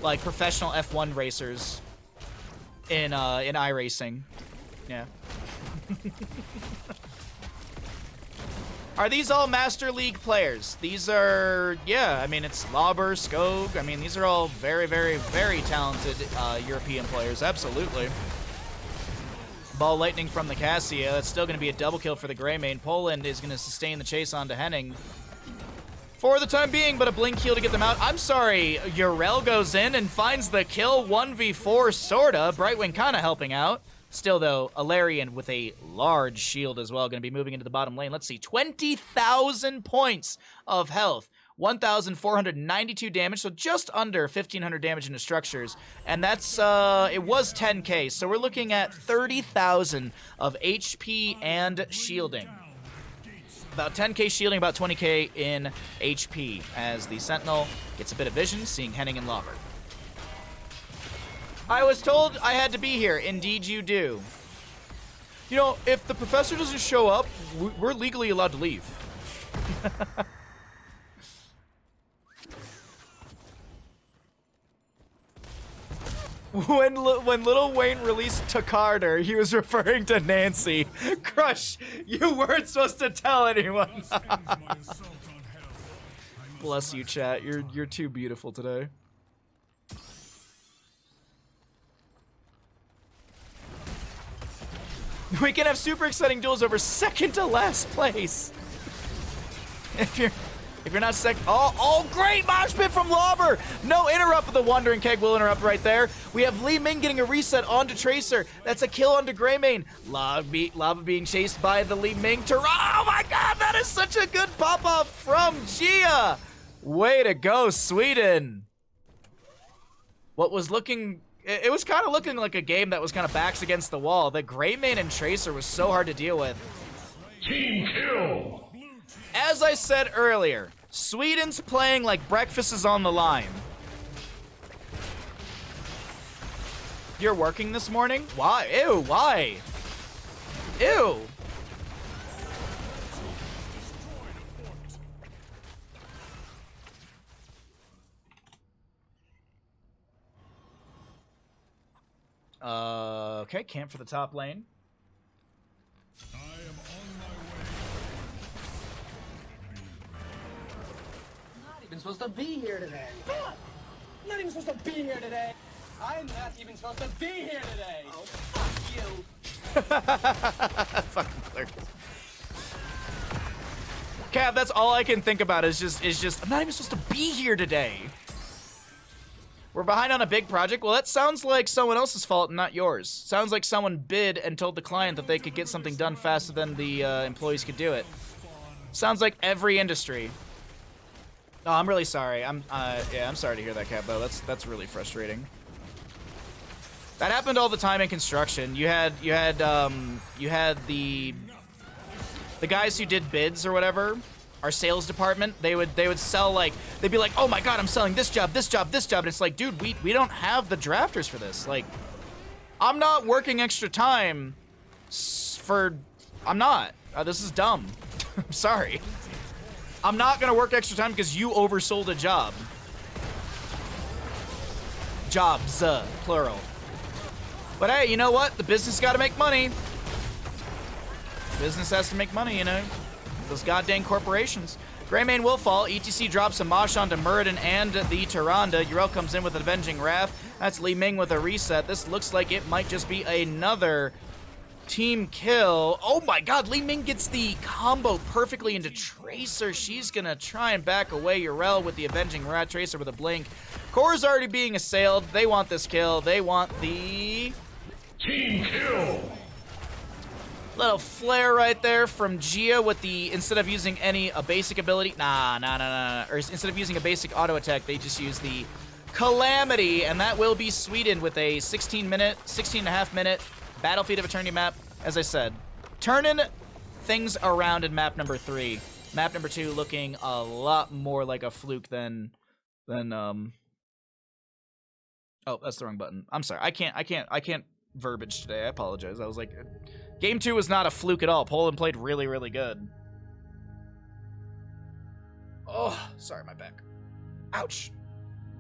like, professional F1 racers in iRacing. Yeah. Are these all Master League players? These are, yeah, I mean, it's Lauber, Skog. I mean, these are all very, very, very talented European players, absolutely. Ball Lightning from the Cassia. That's still going to be a double kill for the Greymane. Poland is going to sustain the chase onto Henning for the time being, but a blink heal to get them out. I'm sorry, Urel goes in and finds the kill. 1v4, sorta. Brightwing kind of helping out. Still, though, Alarian with a large shield as well, going to be moving into the bottom lane. Let's see, 20,000 points of health. 1,492 damage, so just under 1,500 damage into structures. And that's, it was 10k, so we're looking at 30,000 of HP and shielding. About 10k shielding, about 20k in HP, as the Sentinel gets a bit of vision, seeing Henning and Lauber. I was told I had to be here. Indeed you do. You know, if the professor doesn't show up, we're legally allowed to leave. When Lil Wayne released to Carter, he was referring to Nancy. Crush, you weren't supposed to tell anyone. Bless you, chat. You're too beautiful today. We can have super exciting duels over second to last place. If you're not second, oh, great mosh pit from Lauber. No interrupt, but the Wandering Keg will interrupt right there. We have Li Ming getting a reset onto Tracer. That's a kill onto Greymane. Lava being chased by the Li Ming. Oh my God, that is such a good pop-off from Gia. Way to go, Sweden. What was looking... It was kind of looking like a game that was kind of backs against the wall. The Greymane and Tracer was so hard to deal with. Team kill! As I said earlier, Sweden's playing like breakfast is on the line. You're working this morning? Why? Ew, why? Ew. Okay, camp for the top lane. I am on my way. Not even supposed to be here today. I'm not even supposed to be here today. I'm not even supposed to be here today. Oh, fuck you. Fucking hilarious. Cav, that's all I can think about is just I'm not even supposed to be here today. We're behind on a big project. Well, that sounds like someone else's fault and not yours. Sounds like someone bid and told the client that they could get something done faster than the employees could do it. Sounds like every industry. Oh, I'm really sorry. I'm sorry to hear that, Cav, though. That's really frustrating. That happened all the time in construction. You had the guys who did bids or whatever. Our sales department, they would sell, like, they'd be like, oh my God, I'm selling this job, this job, this job. And it's like, dude, we don't have the drafters for this. Like, I'm not working extra time I'm not. This is dumb. I'm sorry. I'm not gonna work extra time because you oversold a job. Jobs, plural. But hey, you know what? The business gotta make money. Business has to make money, you know? Those goddamn corporations. Greymane will fall. ETC drops a Mosh onto Muradin and the Tyrande. Yrel comes in with an Avenging Wrath. That's Li Ming with a reset. This looks like it might just be another team kill. Oh my god, Li Ming gets the combo perfectly into Tracer. She's gonna try and back away Yrel with the Avenging Wrath. Tracer with a blink. Core's already being assailed. They want this kill. They want the Team kill. little flare right there from Gia with the, instead of using a basic ability, or instead of using a basic auto attack, they just use the Calamity, and that will be Sweden with a 16 and a half minute Battlefield of Eternity map. As I said, turning things around in map number 3. Map number 2 looking a lot more like a fluke than oh, that's the wrong button. I'm sorry. I can't verbiage today. I apologize. I was like, game 2 was not a fluke at all. Poland played really, really good. Oh, sorry, my back. Ouch.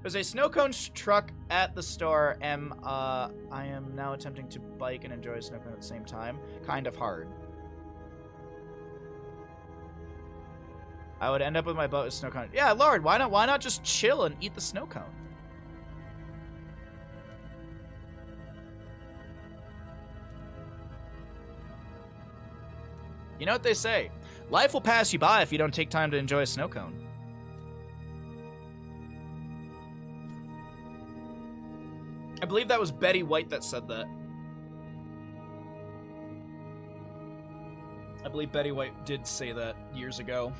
There's a snow cone truck at the store. I am now attempting to bike and enjoy a snow cone at the same time. Kind of hard. I would end up with my boat with snow cone. Yeah, Lord, why not just chill and eat the snow cone? You know what they say? Life will pass you by if you don't take time to enjoy a snow cone. I believe that was Betty White that said that. I believe Betty White did say that years ago.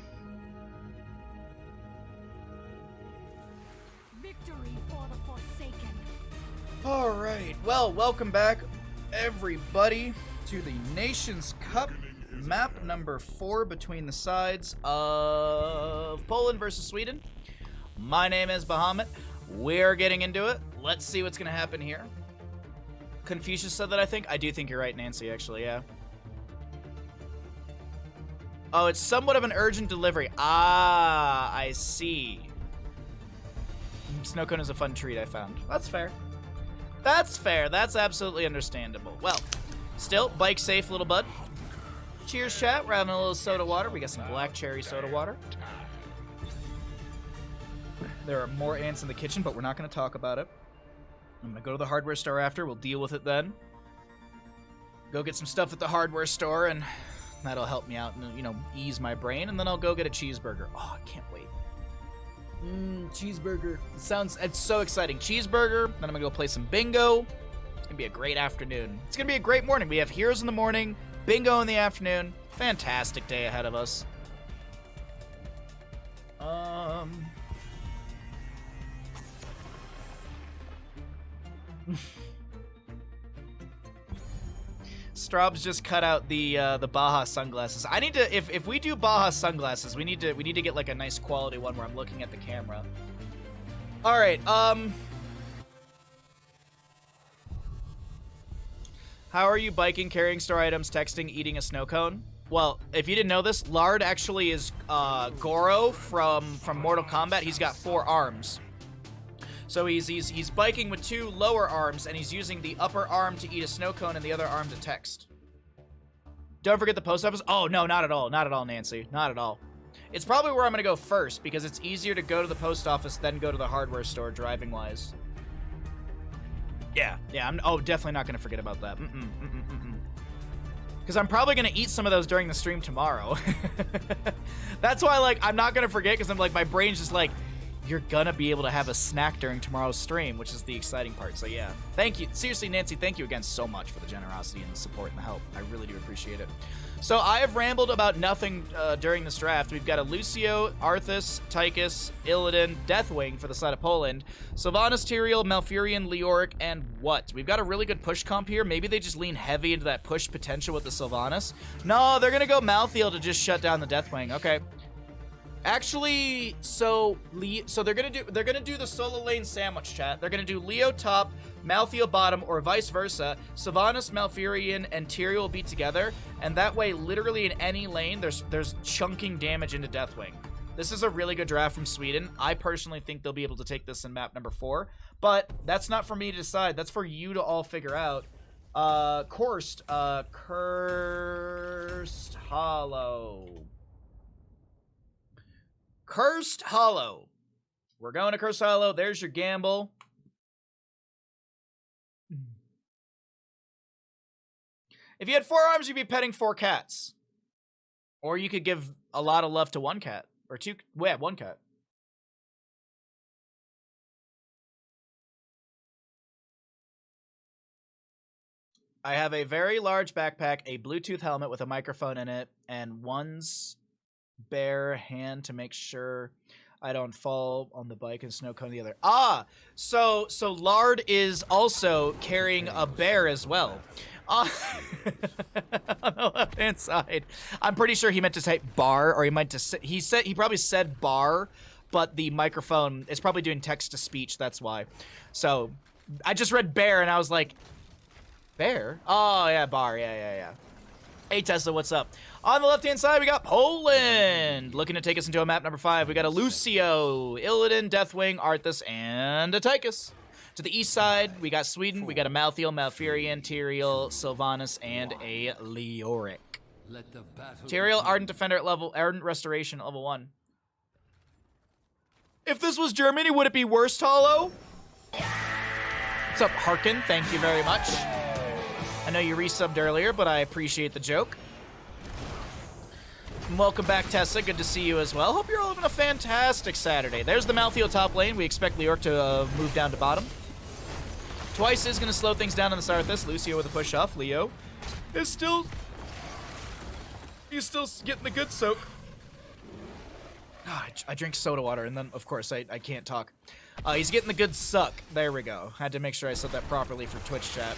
Victory for the Forsaken. All right. Well, welcome back, everybody, to the Nations Cup map number 4 between the sides of Poland versus Sweden. My name is Bahamut. We're getting into it. Let's see what's going to happen here. Confucius said that, I think. I do think you're right, Nancy, actually, yeah. Oh, it's somewhat of an urgent delivery. Ah, I see. Snow cone is a fun treat, I found. That's fair. That's fair. That's absolutely understandable. Well, still, bike safe, little bud. Cheers, chat. We're having a little soda water. We got some black cherry soda water. There are more ants in the kitchen, but we're not going to talk about it. I'm going to go to the hardware store after. We'll deal with it then. Go get some stuff at the hardware store, and that'll help me out and, you know, ease my brain. And then I'll go get a cheeseburger. Oh, I can't wait. Cheeseburger. It's so exciting. Cheeseburger. Then I'm going to go play some bingo. It's going to be a great afternoon. It's going to be a great morning. We have Heroes in the morning, bingo in the afternoon. Fantastic day ahead of us. Straub's just cut out the Baja sunglasses. I need to, if we do Baja sunglasses, we need to get like a nice quality one where I'm looking at the camera. All right. How are you biking, carrying store items, texting, eating a snow cone? Well, if you didn't know this, Lard actually is Goro from Mortal Kombat. He's got 4 arms. So he's biking with 2 lower arms, and he's using the upper arm to eat a snow cone and the other arm to text. Don't forget the post office. Oh, no, not at all. Not at all, Nancy. Not at all. It's probably where I'm going to go first, because it's easier to go to the post office than go to the hardware store, driving-wise. Yeah, I'm definitely not going to forget about that. Because I'm probably going to eat some of those during the stream tomorrow. That's why, like, I'm not going to forget, because I'm like, my brain's just like, you're gonna be able to have a snack during tomorrow's stream, which is the exciting part. So yeah, thank you. Seriously, Nancy, thank you again so much for the generosity and the support and the help. I really do appreciate it. So I have rambled about nothing during this draft. We've got a Lucio, Arthas, Tychus, Illidan, Deathwing for the side of Poland, Sylvanas, Tyrael, Malfurion, Leoric, and what? We've got a really good push comp here. Maybe they just lean heavy into that push potential with the Sylvanas. No, they're gonna go Malthael to just shut down the Deathwing. Okay. Actually, so they're gonna do the solo lane sandwich, chat. They're gonna do Leo top, Malthael bottom, or vice versa. Sylvanas, Malfurion, and Tyrael will be together, and that way, literally in any lane, there's chunking damage into Deathwing. This is a really good draft from Sweden. I personally think they'll be able to take this in map number 4, but that's not for me to decide. That's for you to all figure out. Cursed Hollow. Cursed Hollow. We're going to Cursed Hollow. There's your gamble. If you had 4 arms, you'd be petting 4 cats. Or you could give a lot of love to 1 cat. Or 2, well, yeah, 1 cat. I have a very large backpack, a Bluetooth helmet with a microphone in it, and one's bare hand to make sure I don't fall on the bike and snow cone the other. Ah, so Lard is also carrying a bear as well. On the left-hand side, I'm pretty sure he meant to type bar, or he meant to say, he probably said bar, but the microphone is probably doing text to speech. That's why. So I just read bear, and I was like, bear? Oh yeah, bar. Yeah. Hey Tesla, what's up? On the left-hand side, we got Poland. Looking to take us into a map number 5. We got a Lucio, Illidan, Deathwing, Arthas, and a Tychus. To the east side, we got Sweden. We got a Malthael, Malfurion, Tyrael, Sylvanas, and a Leoric. Tyrael, Ardent Defender at level, Ardent Restoration at level 1. If this was Germany, would it be worse, Hollow? What's up, Harkin? Thank you very much. I know you resubbed earlier, but I appreciate the joke. And welcome back, Tessa. Good to see you as well. Hope you're all having a fantastic Saturday. There's the Malthael top lane. We expect Leoric to move down to bottom. Twice is going to slow things down on the start of this. Lucio with a push off. Leo is still... He's still getting the good soak. Ah, I drink soda water, and then, of course, I can't talk. He's getting the good suck. There we go. Had to make sure I said that properly for Twitch chat.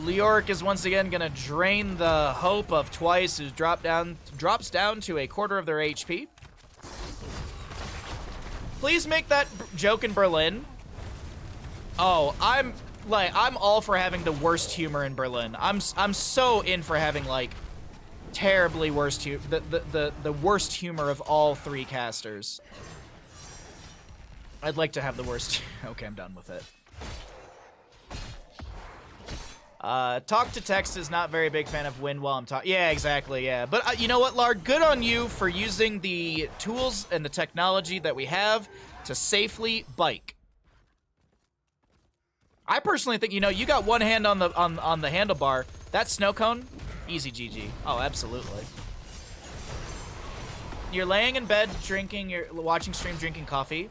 Leoric is once again going to drain the hope of Twice, who drops down to a quarter of their HP. Please make that joke in Berlin. Oh, I'm all for having the worst humor in Berlin. I'm so in for having like terribly worst the worst humor of all 3 casters. I'd like to have the worst. Okay, I'm done with it. Talk to text is not very big fan of wind while I'm talking. Yeah, exactly, yeah. But you know what, Lard? Good on you for using the tools and the technology that we have to safely bike. I personally think, you know, you got one hand on the handlebar. That snow cone, easy GG. Oh, absolutely. You're laying in bed drinking, you're watching stream drinking coffee.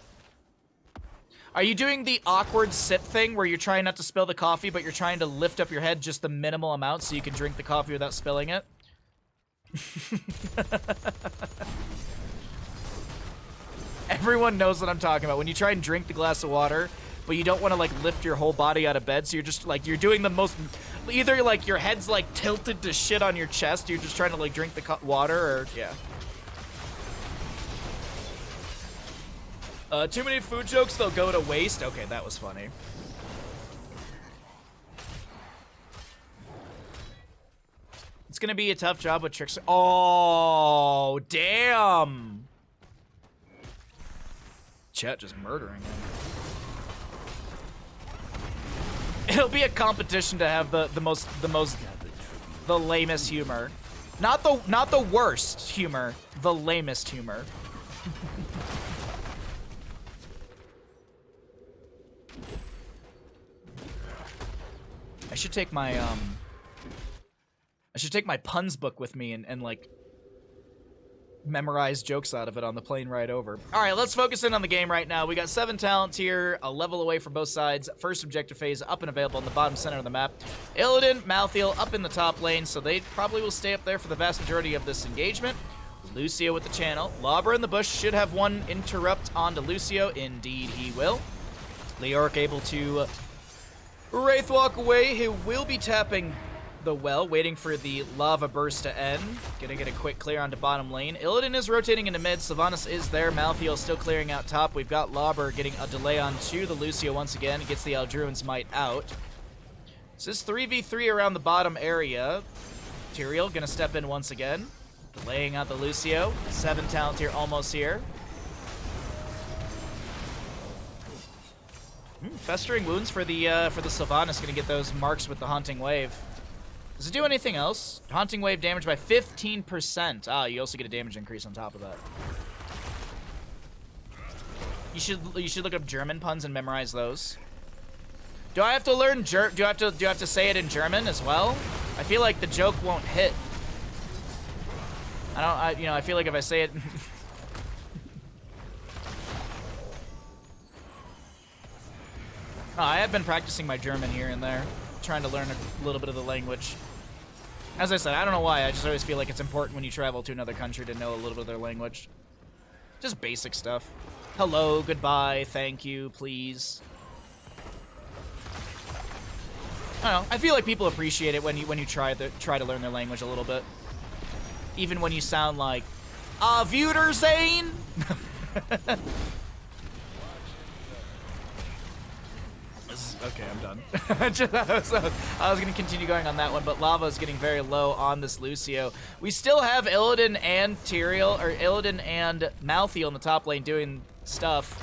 Are you doing the awkward sip thing where you're trying not to spill the coffee, but you're trying to lift up your head just the minimal amount so you can drink the coffee without spilling it? Everyone knows what I'm talking about. When you try and drink the glass of water, but you don't want to like lift your whole body out of bed, so you're just like, you're doing the most, either like your head's like tilted to shit on your chest, you're just trying to like drink the water, or yeah. Too many food jokes, they'll go to waste. Okay, that was funny. It's gonna be a tough job with tricks. Oh, damn. Chat just murdering him. It'll be a competition to have the lamest humor. Not the worst humor, the lamest humor. I should take my puns book with me and like memorize jokes out of it on the plane ride over. All right, let's focus in on the game right now. We got 7 talents here, a level away from both sides. First objective phase up and available in the bottom center of the map. Illidan, Malthael up in the top lane, so they probably will stay up there for the vast majority of this engagement. Lucio with the channel. Lobber in the bush should have one interrupt onto Lucio. Indeed, he will. Leoric able to Wraith walk away. He will be tapping the well, waiting for the lava burst to end. Gonna get a quick clear onto bottom lane. Illidan is rotating into mid. Sylvanas is there. Malthael still clearing out top. We've got Lobber getting a delay onto the Lucio once again. Gets the Eldruin's Might out. This is 3v3 around the bottom area. Tyrael gonna step in once again. Delaying out the Lucio. 7 talent here, almost here. Festering Wounds for the Sylvanas. Gonna get those marks with the Haunting Wave. Does it do anything else? Haunting Wave damage by 15%. Ah, you also get a damage increase on top of that. You should look up German puns and memorize those. Do I have to learn do I have to say it in German as well? I feel like the joke won't hit. I feel like if I say it I have been practicing my German here and there, trying to learn a little bit of the language. As I said, I don't know why, I just always feel like it's important when you travel to another country to know a little bit of their language. Just basic stuff. Hello, goodbye, thank you, please. I don't know, I feel like people appreciate it when you try to learn their language a little bit. Even when you sound like, Auf Wiedersehen! Okay, I'm done. I was going to continue going on that one, but Lava is getting very low on this Lucio. We still have Illidan and Tyrael, or Illidan and Malthael in the top lane doing stuff.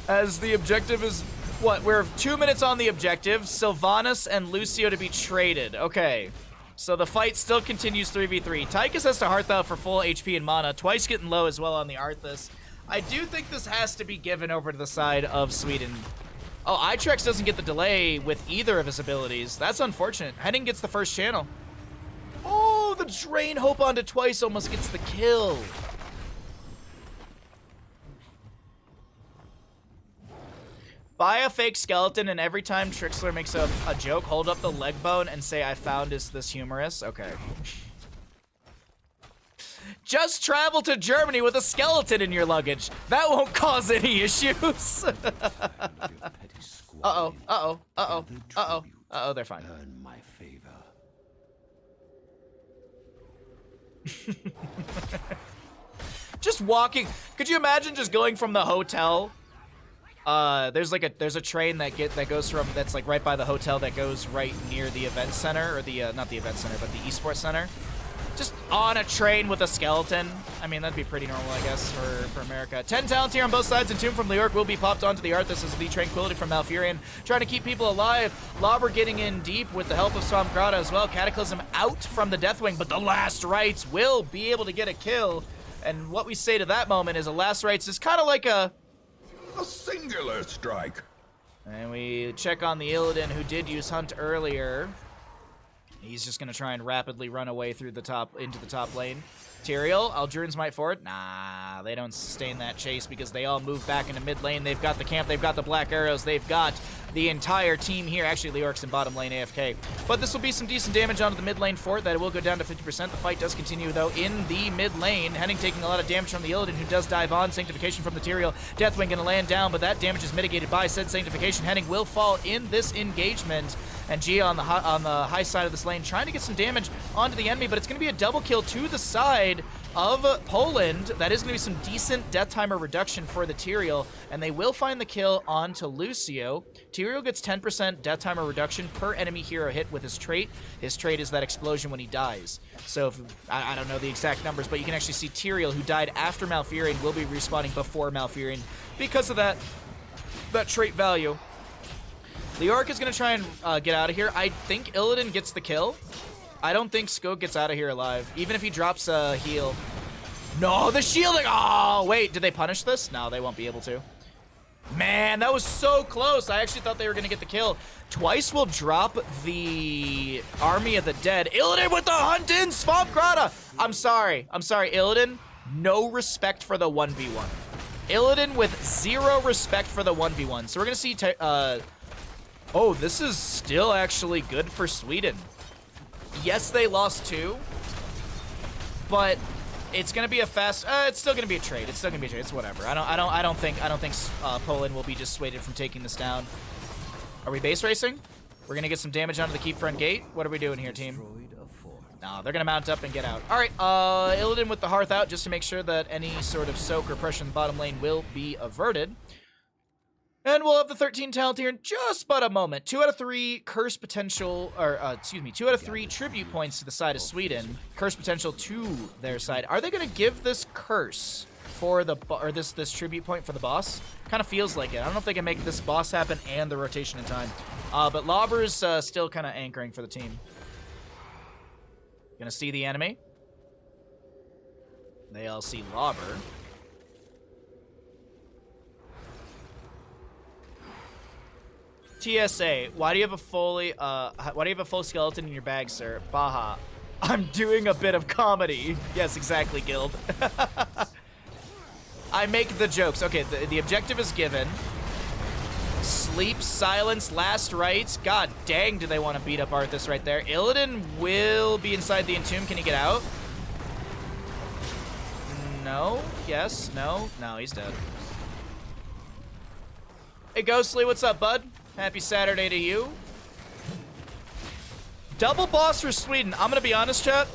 As the objective is, what, we're 2 minutes on the objective. Sylvanas and Lucio to be traded. Okay, so the fight still continues 3v3. Tychus has to Hearth out for full HP and mana. Twice getting low as well on the Arthas. I do think this has to be given over to the side of Sweden. Oh, Itrex doesn't get the delay with either of his abilities. That's unfortunate. Henning gets the first channel. Oh, the Drain Hope onto Twice almost gets the kill. Buy a fake skeleton, and every time Trixler makes a joke, hold up the leg bone and say, I found this humorous. Okay. Just travel to Germany with a skeleton in your luggage. That won't cause any issues. Uh-oh, uh-oh, uh-oh, uh-oh, uh-oh, they're fine. Earn my favor. Just walking. Could you imagine just going from the hotel? There's a train that goes from, that's like right by the hotel that goes right near the event center, or the not the event center, but the esports center. Just on a train with a skeleton. I mean, that'd be pretty normal, I guess, for America. 10 talent here on both sides, and Tomb from New York will be popped onto the Arthas as the Tranquility from Malfurion, trying to keep people alive. Lobber getting in deep with the help of Swamp Grotto as well. Cataclysm out from the Deathwing, but the Last Rites will be able to get a kill. And what we say to that moment is a Last Rites is kind of like a singular strike. And we check on the Illidan, who did use Hunt earlier. He's just going to try and rapidly run away through the top, into the top lane. Tyrael, Aldruin's Might Forward. Nah, they don't sustain that chase because they all move back into mid lane. They've got the camp, they've got the Black Arrows, they've got the entire team here. Actually, Leoric's in bottom lane AFK. But this will be some decent damage onto the mid lane fort. That it will go down to 50%. The fight does continue, though, in the mid lane. Henning taking a lot of damage from the Illidan, who does dive on. Sanctification from the Tyrael. Deathwing going to land down, but that damage is mitigated by said Sanctification. Henning will fall in this engagement. And Gia on the high side of this lane trying to get some damage onto the enemy, but it's going to be a double kill to the side of Poland. That is going to be some decent death timer reduction for the Tyrael, and they will find the kill onto Lucio. Tyrael gets 10% death timer reduction per enemy hero hit with his trait. His trait is that explosion when he dies. So if, I don't know the exact numbers, but you can actually see Tyrael, who died after Malfurion, will be respawning before Malfurion because of that trait value. Leoric is going to try and get out of here. I think Illidan gets the kill. I don't think Skog gets out of here alive, even if he drops a heal. No, the shielding! Oh, wait, did they punish this? No, they won't be able to. Man, that was so close. I actually thought they were going to get the kill. Twice will drop the Army of the Dead. Illidan with the hunt in! Swamp Grotto! I'm sorry, Illidan. No respect for the 1v1. Illidan with zero respect for the 1v1. So we're going to see... oh, this is still actually good for Sweden. Yes, they lost 2, but it's gonna be a fast. It's still gonna be a trade. It's still gonna be a trade. It's whatever. I don't think Poland will be dissuaded from taking this down. Are we base racing? We're gonna get some damage onto the keep front gate. What are we doing here, team? No, they're gonna mount up and get out. All right, Illidan with the Hearth out just to make sure that any sort of soak or pressure in the bottom lane will be averted. And we'll have the 13 talent here in just but a moment. 2 out of 3 curse potential, or 2 out of 3 tribute points to the side of Sweden. Curse potential to their side. Are they going to give this curse for the, or this tribute point for the boss? Kind of feels like it. I don't know if they can make this boss happen and the rotation in time. But Lobber's still kind of anchoring for the team. Gonna see the enemy. They all see Lobber. TSA, why do you have a full skeleton in your bag, sir? Baha. I'm doing a bit of comedy. Yes, exactly, Guild. I make the jokes. Okay, the objective is given. Sleep, silence, last rites. God dang, do they want to beat up Arthas right there. Illidan will be inside the entomb. Can he get out? No. Yes. No. No, he's dead. Hey, Ghostly, what's up, bud? Happy Saturday to you. Double boss for Sweden. I'm gonna be honest, chat.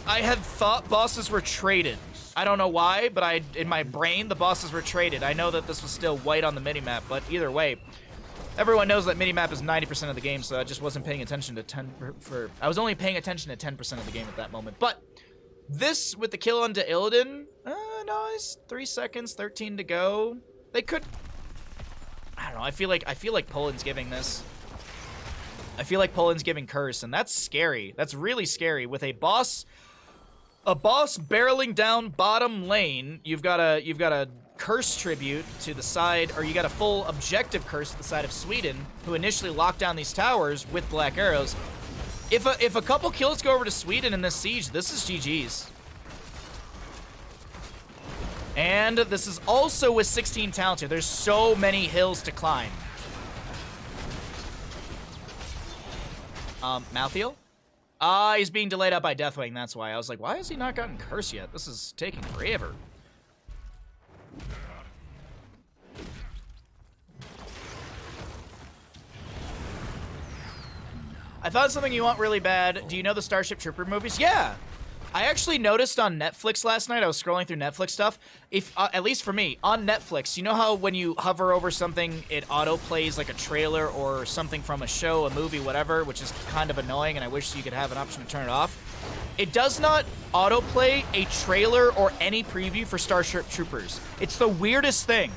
I had thought bosses were traded. I don't know why, but in my brain, the bosses were traded. I know that this was still white on the minimap, but either way, everyone knows that minimap is 90% of the game, so I just wasn't paying attention to I was only paying attention to 10% of the game at that moment. But this, with the kill onto Illidan, no, it's 3 seconds, 13 to go. They could, I don't know, I feel like Poland's giving this. I feel like Poland's giving Curse, and that's scary. That's really scary. With a boss barreling down bottom lane, you've got a Curse tribute to the side, or you got a full objective Curse to the side of Sweden, who initially locked down these towers with Black Arrows. If a couple kills go over to Sweden in this siege, this is GG's. And this is also with 16 talents here. There's so many hills to climb. Malthael? He's being delayed out by Deathwing, that's why. I was like, why has he not gotten Curse yet? This is taking forever. I thought something you want really bad. Do you know the Starship Trooper movies? Yeah! I actually noticed on Netflix last night, I was scrolling through Netflix stuff, at least for me, on Netflix, you know how when you hover over something, it auto-plays like a trailer or something from a show, a movie, whatever, which is kind of annoying, and I wish you could have an option to turn it off. It does not autoplay a trailer or any preview for Starship Troopers. It's the weirdest thing.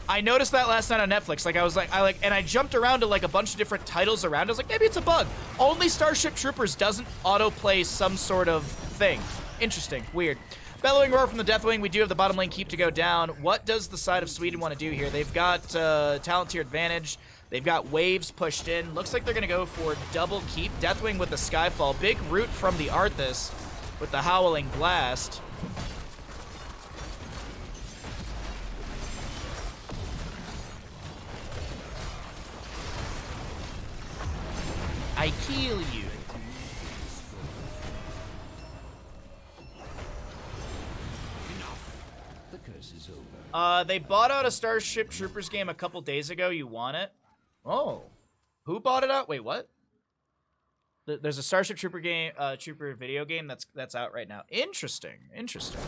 I noticed that last night on Netflix. And I jumped around to like a bunch of different titles around. I was like, maybe it's a bug. Only Starship Troopers doesn't autoplay some sort of thing. Interesting. Weird. Bellowing Roar from the Deathwing. We do have the bottom lane keep to go down. What does the side of Sweden want to do here? They've got talent tier advantage. They've got waves pushed in. Looks like they're going to go for double keep. Deathwing with the Skyfall. Big root from the Arthas with the Howling Blast. I kill you. The curse is over. They bought out a Starship Troopers game a couple days ago. You want it? Oh. Who bought it out? Wait, what? There's a Starship Trooper game, Trooper video game that's out right now. Interesting. Interesting.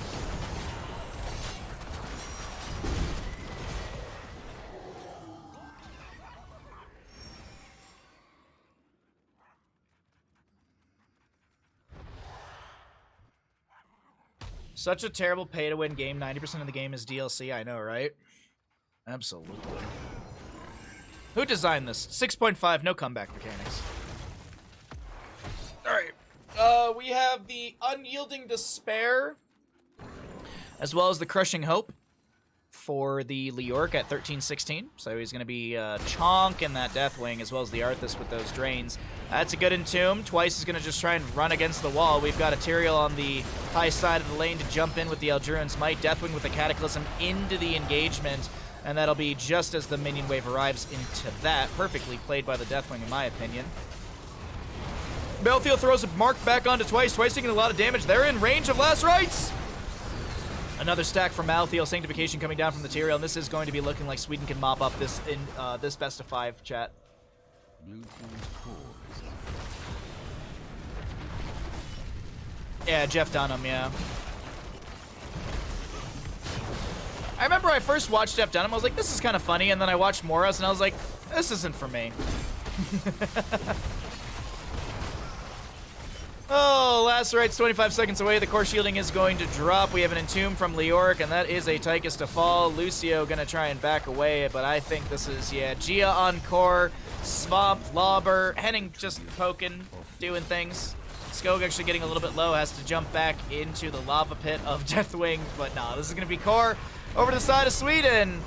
Such a terrible pay-to-win game. 90% of the game is DLC. I know, right? Absolutely. Who designed this? 6.5, no comeback mechanics. Alright. We have the Unyielding Despair, as well as the Crushing Hope for the Leoric at 13-16. So he's going to be Chonk and that Deathwing, as well as the Arthas with those Drains. That's a good Entomb. Twice is going to just try and run against the wall. We've got Ethereal on the high side of the lane to jump in with the Elduran's Might. Deathwing with the Cataclysm into the engagement. And that'll be just as the minion wave arrives into that. Perfectly played by the Deathwing, in my opinion. Malthael throws a mark back onto Twice. Twice taking a lot of damage. They're in range of Last Rites. Another stack from Malthael. Sanctification coming down from the Tyrael. And this is going to be looking like Sweden can mop up this in this best of 5 chat. Blue team's core is up. Yeah, Jeff Dunham, yeah. I remember I first watched Jeff Dunham, I was like, this is kind of funny, and then I watched Moras, and I was like, this isn't for me. Oh, Last Rites 25 seconds away. The core shielding is going to drop. We have an Entomb from Leoric, and that is a Tychus to fall. Lucio gonna try and back away, but I think this is, yeah, Gia on core, Swamp, Lauber, Henning just poking, doing things. Skog actually getting a little bit low, has to jump back into the lava pit of Deathwing, but nah, this is gonna be core. over to the side of Sweden.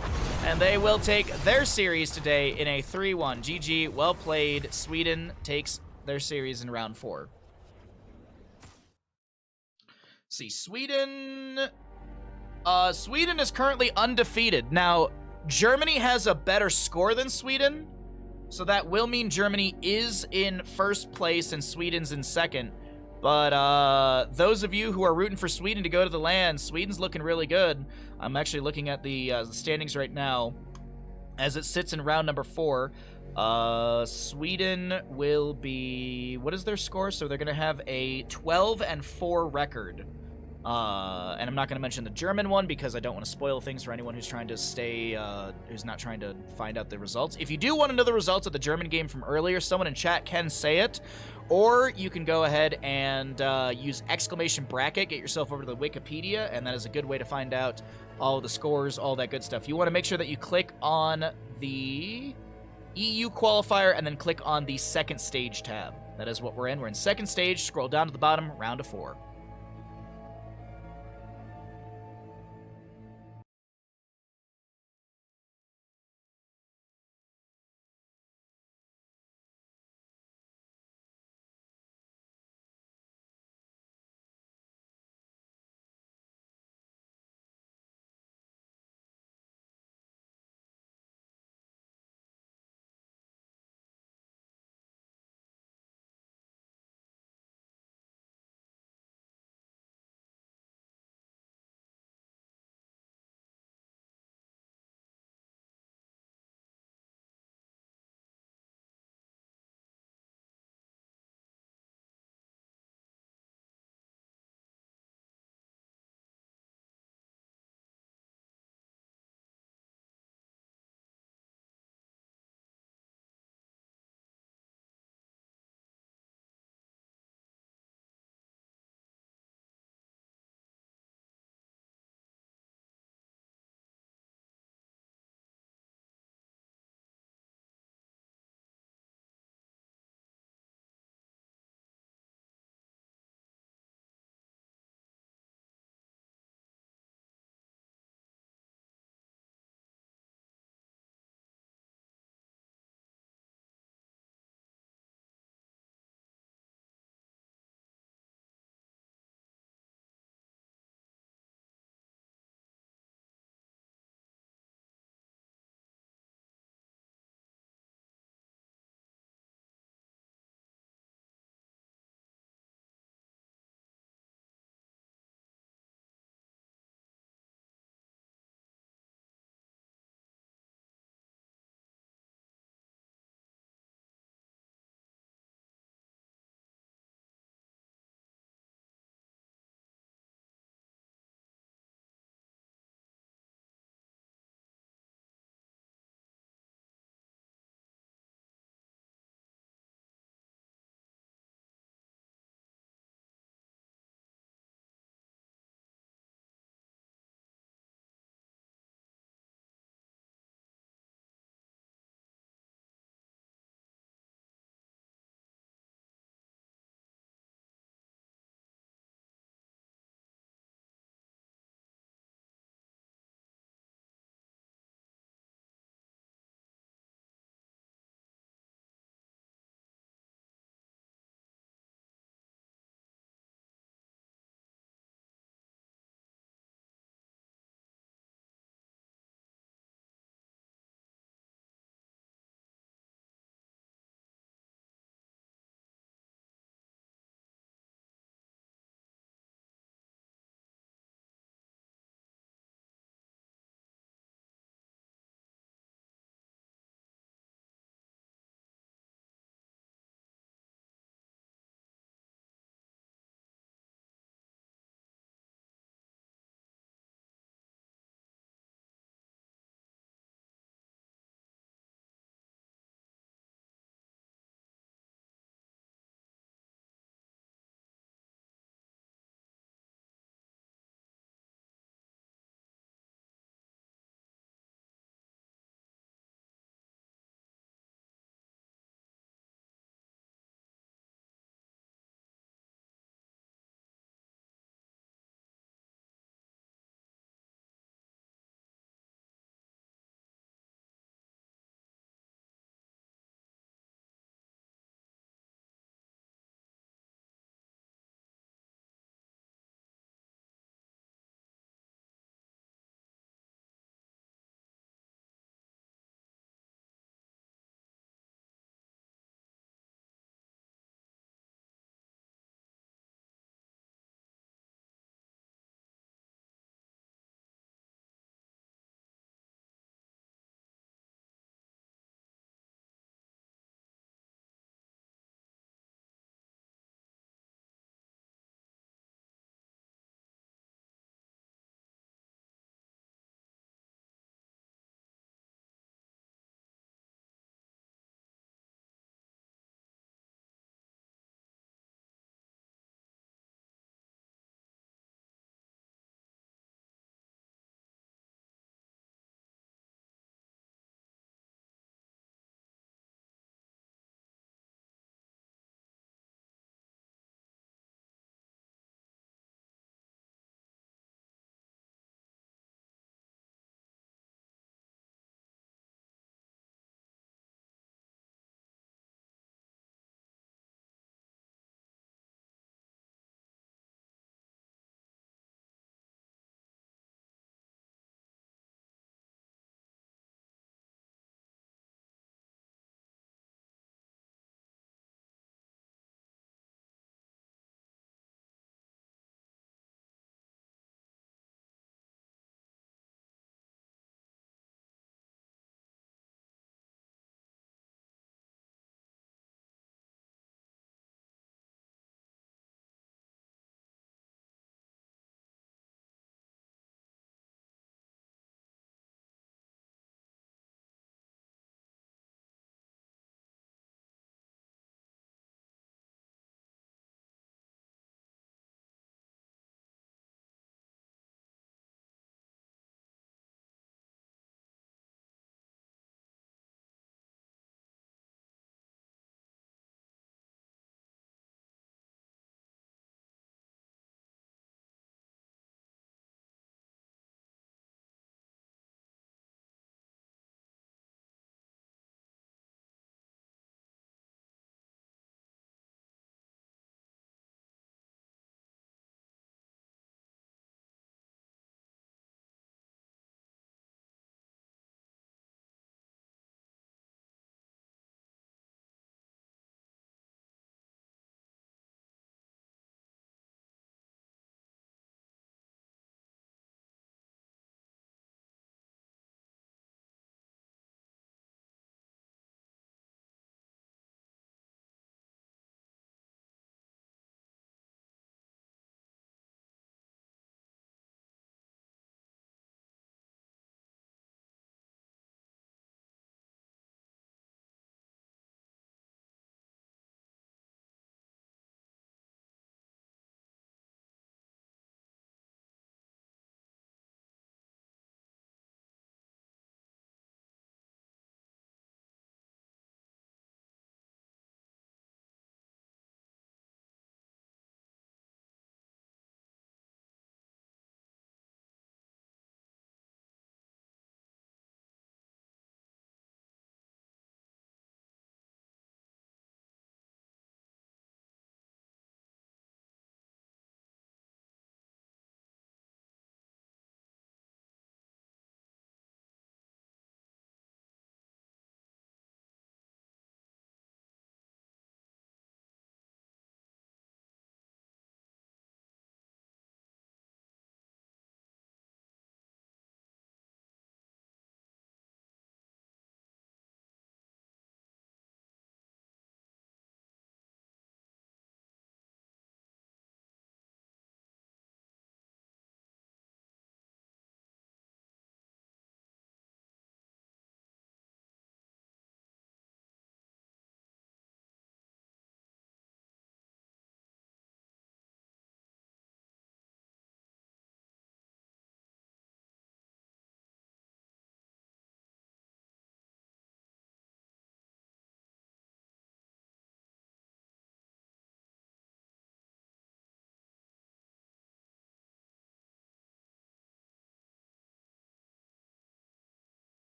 And they will take their series today in a 3-1. GG, well played. Sweden takes their series in round 4. See, Sweden is currently undefeated. Now, Germany has a better score than Sweden, so that will mean Germany is in first place and Sweden's in second. But those of you who are rooting for Sweden to go to the land, Sweden's looking really good. I'm actually looking at the standings right now. As it sits in round number 4, Sweden will be... What is their score? So they're going to have a 12-4 record. And I'm not going to mention the German one because I don't want to spoil things for anyone who's trying to stay, who's not trying to find out the results. If you do want to know the results of the German game from earlier, someone in chat can say it. Or you can go ahead and use exclamation bracket, get yourself over to the Wikipedia, and that is a good way to find out all the scores, all that good stuff. You want to make sure that you click on the EU qualifier and then click on the second stage tab. That is what we're in. We're in second stage. Scroll down to the bottom, round of 4.